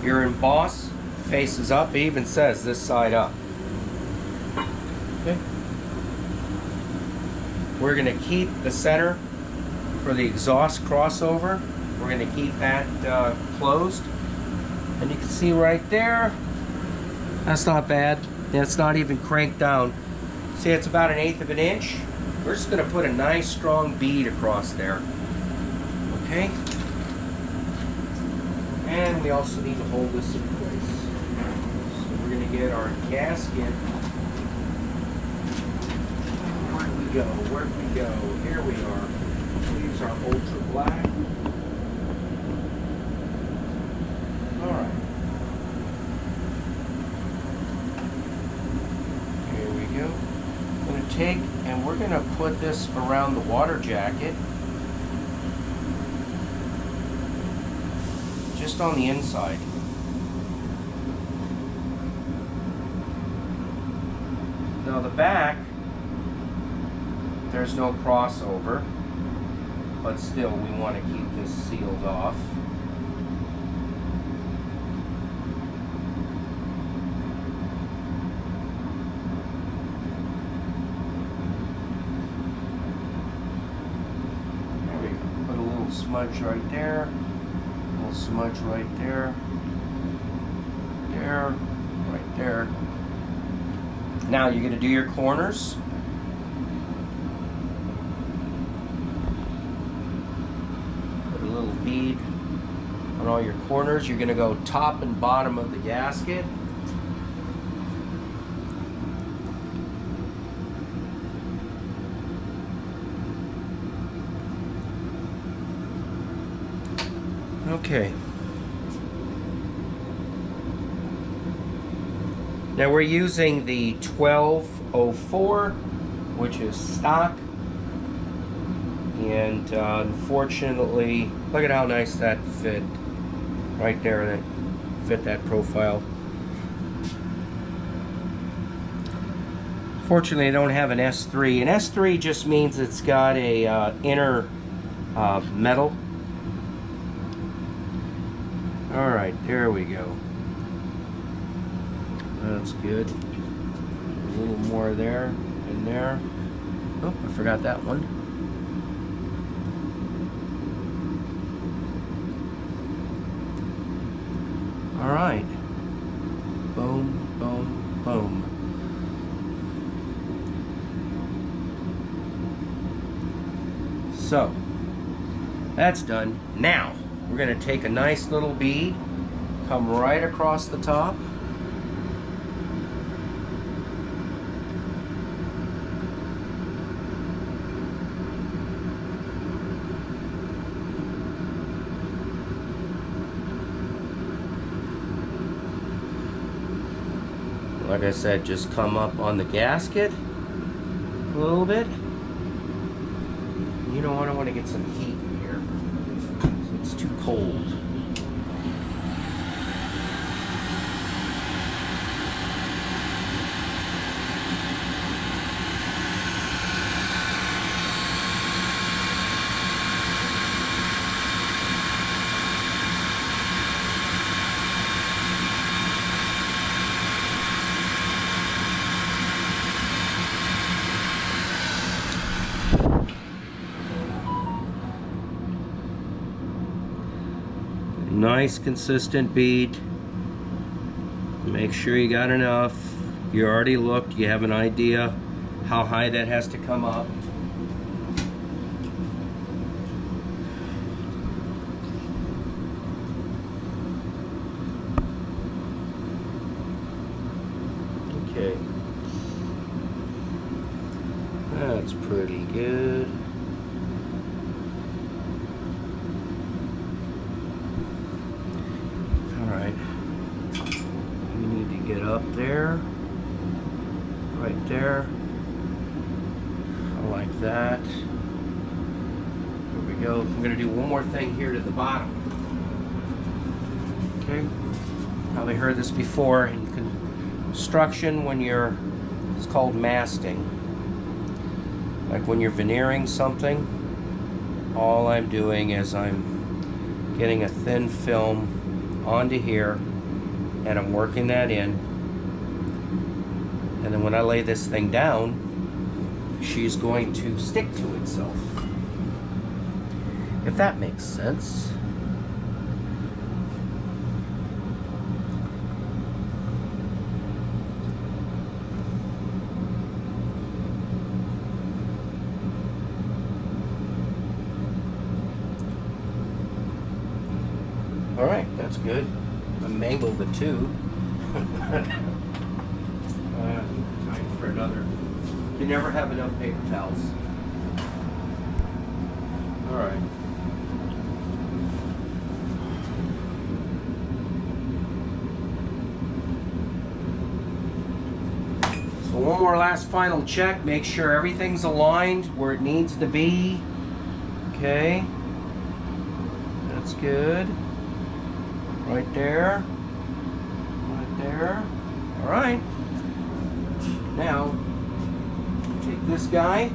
Speaker 5: Your emboss faces up. It even says this side up. Okay. We're going to keep the center for the exhaust crossover. We're going to keep that closed. And you can see right there, that's not bad. It's not even cranked down. See, it's about 1/8 of an inch. We're just going to put a nice strong bead across there. Okay? And we also need to hold this in place. So we're going to get our gasket. Where'd we go? Where'd we go? Here we are. We'll use our ultra black. Alright. Here we go. I'm going to take and we're going to put this around the water jacket. Just on the inside. Now the back, there's no crossover, but still we want to keep this sealed off. There we go. Put a little smudge right there. Smudge right there, right there. Now you're going to do your corners. Put a little bead on all your corners. You're going to go top and bottom of the gasket. Okay. Now we're using the 1204, which is stock. And unfortunately, look at how nice that fit right there. That fit that profile. Fortunately, I don't have an S3. An S3 just means it's got a inner metal. Alright, there we go. That's good. A little more there and there. Oh, I forgot that one. All right. Boom, boom, boom. So, that's done. Now, we're going to take a nice little bead, come right across the top. Like I said, just come up on the gasket a little bit. You know what? I want to get some heat in here. It's too cold. Nice consistent bead. Make sure you got enough. You already looked, you have an idea how high that has to come up. Okay. That's pretty good. Get up there, right there, I like that. There we go. I'm going to do one more thing here to the bottom. Okay, probably heard this before in construction when you're, it's called masting. Like when you're veneering something, all I'm doing is I'm getting a thin film onto here and I'm working that in, and then when I lay this thing down, she's going to stick to itself, if that makes sense. All right, that's good. Mangle the two. Time for another. You never have enough paper towels. All right. So one more last final check. Make sure everything's aligned where it needs to be. Okay. That's good. Right there. Right there. All right. Now, take this guy.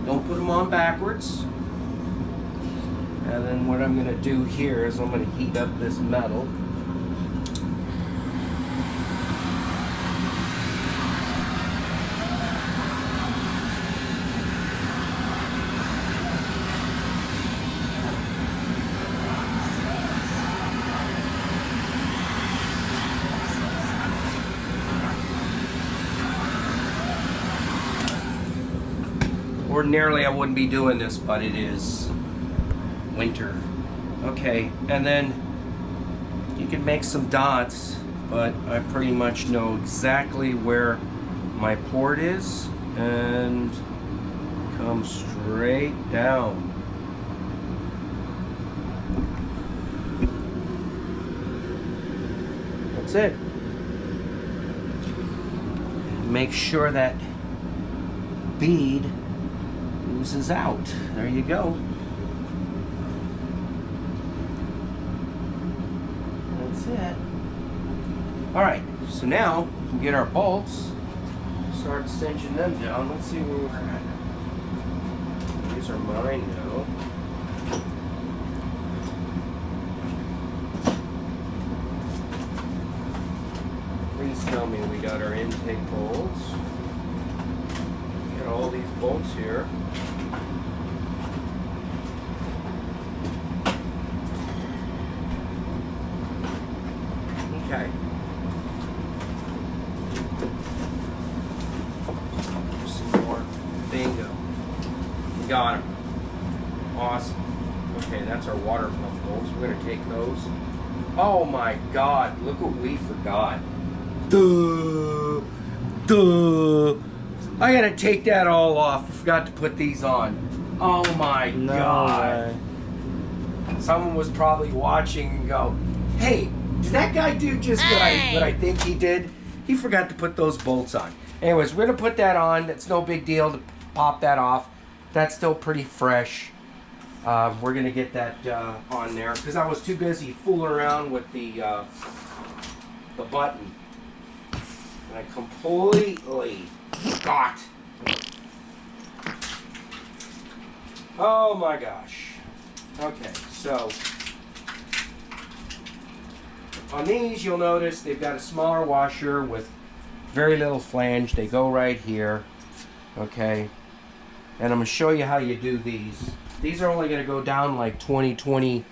Speaker 5: Don't put him on backwards. And then what I'm going to do here is I'm going to heat up this metal. Ordinarily I wouldn't be doing this, but it is winter. Okay, and then you can make some dots, but I pretty much know exactly where my port is and come straight down. That's it. Make sure that bead oozes out. There you go. That's it. All right, so now we can get our bolts, start cinching them down. Let's see where we're at. These are mine now. Please tell me we got our intake bolts. Get all these bolts here. Okay. Some more. Bingo. We got them. Awesome. Okay, that's our water pump bolts. We're going to take those. Oh my God, look what we forgot. Duh. I got to take that all off. I forgot to put these on. Oh my God. Someone was probably watching and go, hey, did that guy do just what I think he did? He forgot to put those bolts on. Anyways, we're going to put that on. It's no big deal to pop that off. That's still pretty fresh. We're going to get that on there because I was too busy fooling around with the button. And I completely forgot. Oh my gosh. Okay, so on these you'll notice they've got a smaller washer with very little flange. They go right here. Okay. And I'm going to show you how you do these. These are only going to go down like 20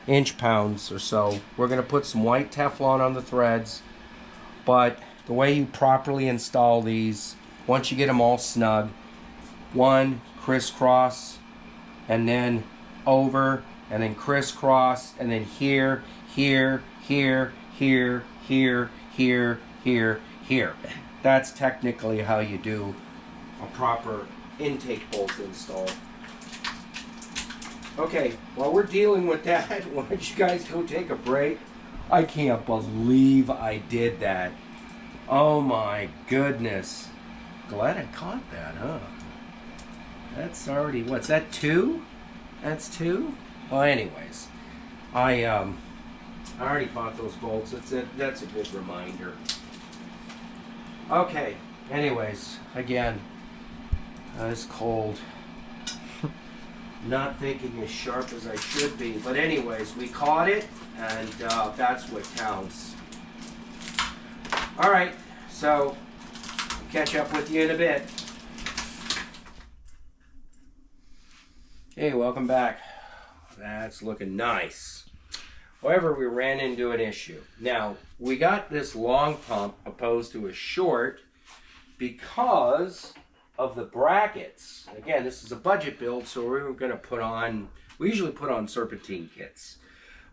Speaker 5: inch-pounds or so. We're going to put some white Teflon on the threads. But the way you properly install these, once you get them all snug, one, crisscross, and then over, and then crisscross, and then here, here, here, here, here, here, here, here. That's technically how you do a proper intake bolt install. Okay, while we're dealing with that, why don't you guys go take a break? I can't believe I did that. Oh my goodness. Glad I caught that, huh? That's already, what's that, 2? That's 2? Well, anyways, I already bought those bolts. That's a good reminder. Okay, anyways, again, it's cold. Not thinking as sharp as I should be. But anyways, we caught it, and that's what counts. All right, so I'll catch up with you in a bit. Hey, welcome back. That's looking nice. However, we ran into an issue. Now, we got this long pump opposed to a short because of the brackets. Again, this is a budget build, so we're going to put on, we usually put on serpentine kits.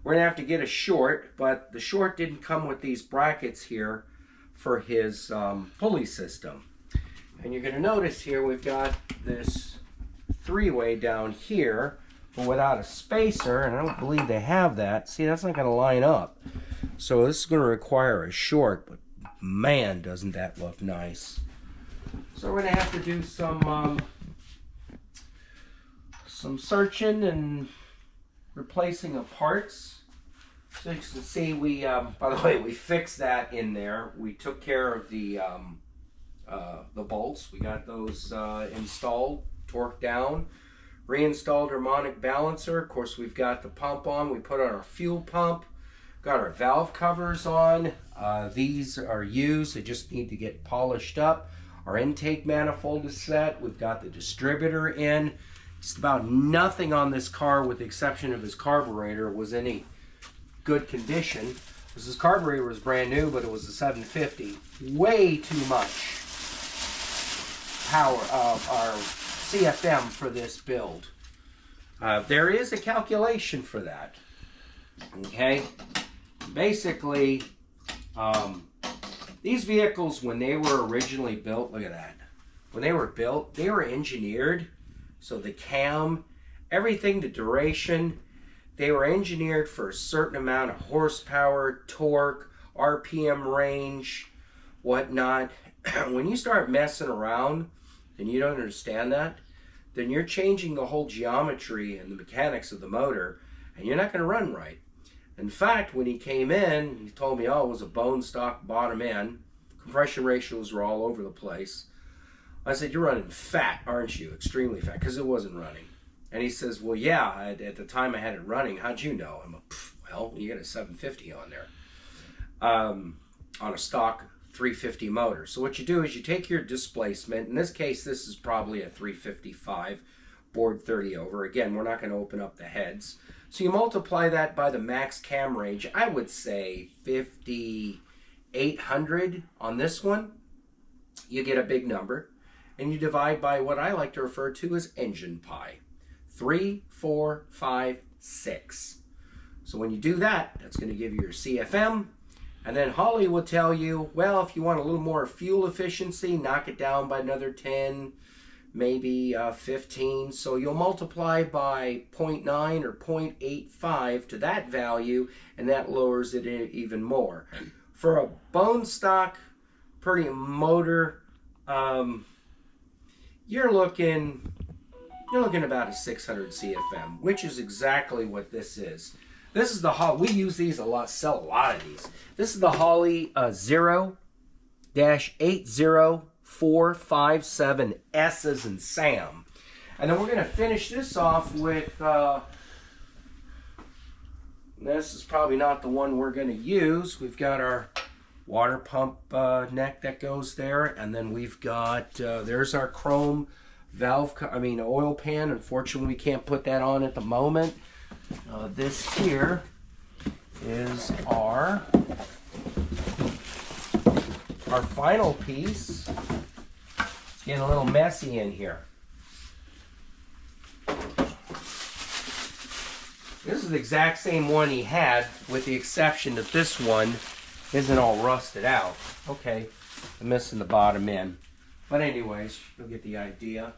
Speaker 5: We're going to have to get a short, but the short didn't come with these brackets here for his pulley system. And you're going to notice here we've got this three-way down here, but without a spacer, and I don't believe they have that. See, that's not going to line up. So this is going to require a short, but man, doesn't that look nice. So we're going to have to do some searching and replacing of parts. So you can see, we, by the way, we fixed that in there. We took care of the bolts. We got those installed, torqued down, reinstalled harmonic balancer. Of course, we've got the pump on. We put on our fuel pump. Got our valve covers on. These are used. They just need to get polished up. Our intake manifold is set. We've got the distributor in. Just about nothing on this car, with the exception of his carburetor, was any good condition. This carburetor was brand new, but it was a 750. Way too much power of our CFM for this build. There is a calculation for that. Okay? Basically, these vehicles, when they were originally built, look at that. When they were built, they were engineered. So the cam, everything, the duration, they were engineered for a certain amount of horsepower, torque, RPM range, whatnot. When you start messing around and you don't understand that, then you're changing the whole geometry and the mechanics of the motor, and you're not going to run right. In fact, when he came in, he told me, oh, it was a bone stock bottom end. Compression ratios were all over the place. I said, you're running fat, aren't you? Extremely fat, because it wasn't running. And he says, well, yeah, at the time I had it running. How'd you know? I'm like, well, you got a 750 on there. On a stock 350 motor. So what you do is you take your displacement. In this case, this is probably a 355, board 30 over. Again, we're not going to open up the heads. So you multiply that by the max cam range, I would say 5,800 on this one. You get a big number. And you divide by what I like to refer to as engine pi. 3, 4, 5, 6. So when you do that, that's going to give you your CFM. And then Holly will tell you, well, if you want a little more fuel efficiency, knock it down by another 10, maybe 15. So you'll multiply by 0.9 or 0.85 to that value, and that lowers it even more. For a bone stock pretty motor, you're looking about a 600 CFM, which is exactly what this is. This is the Holly. We use these a lot, sell a lot of these. This is the Holly 0-80457 S as in Sam. And then we're going to finish this off with, this is probably not the one we're going to use. We've got our water pump neck that goes there, and then we've got there's our chrome valve, oil pan. Unfortunately, we can't put that on at the moment. This here is our final piece. It's getting a little messy in here. This is the exact same one he had, with the exception that this one isn't all rusted out. Okay, I'm missing the bottom end. But anyways, you'll get the idea.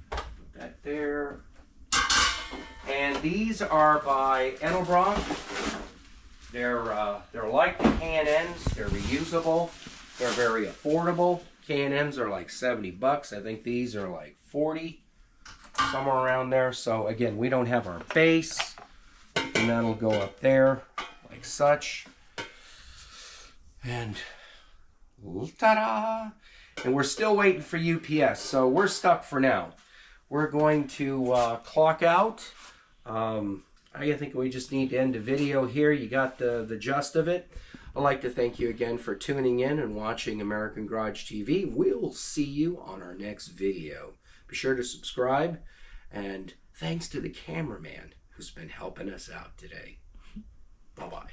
Speaker 5: Put that there. And these are by Edelbrock. They're like the K&Ns. They're reusable. They're very affordable. K&Ns are like 70 bucks. I think these are like 40, somewhere around there. So again, we don't have our base, and that'll go up there like such. And ta-da! And we're still waiting for UPS, so we're stuck for now. We're going to clock out. I think we just need to end the video here. You got the gist of it. I'd like to thank you again for tuning in and watching American Garage TV. We'll see you on our next video. Be sure to subscribe, and thanks to the cameraman who's been helping us out today. Bye-bye.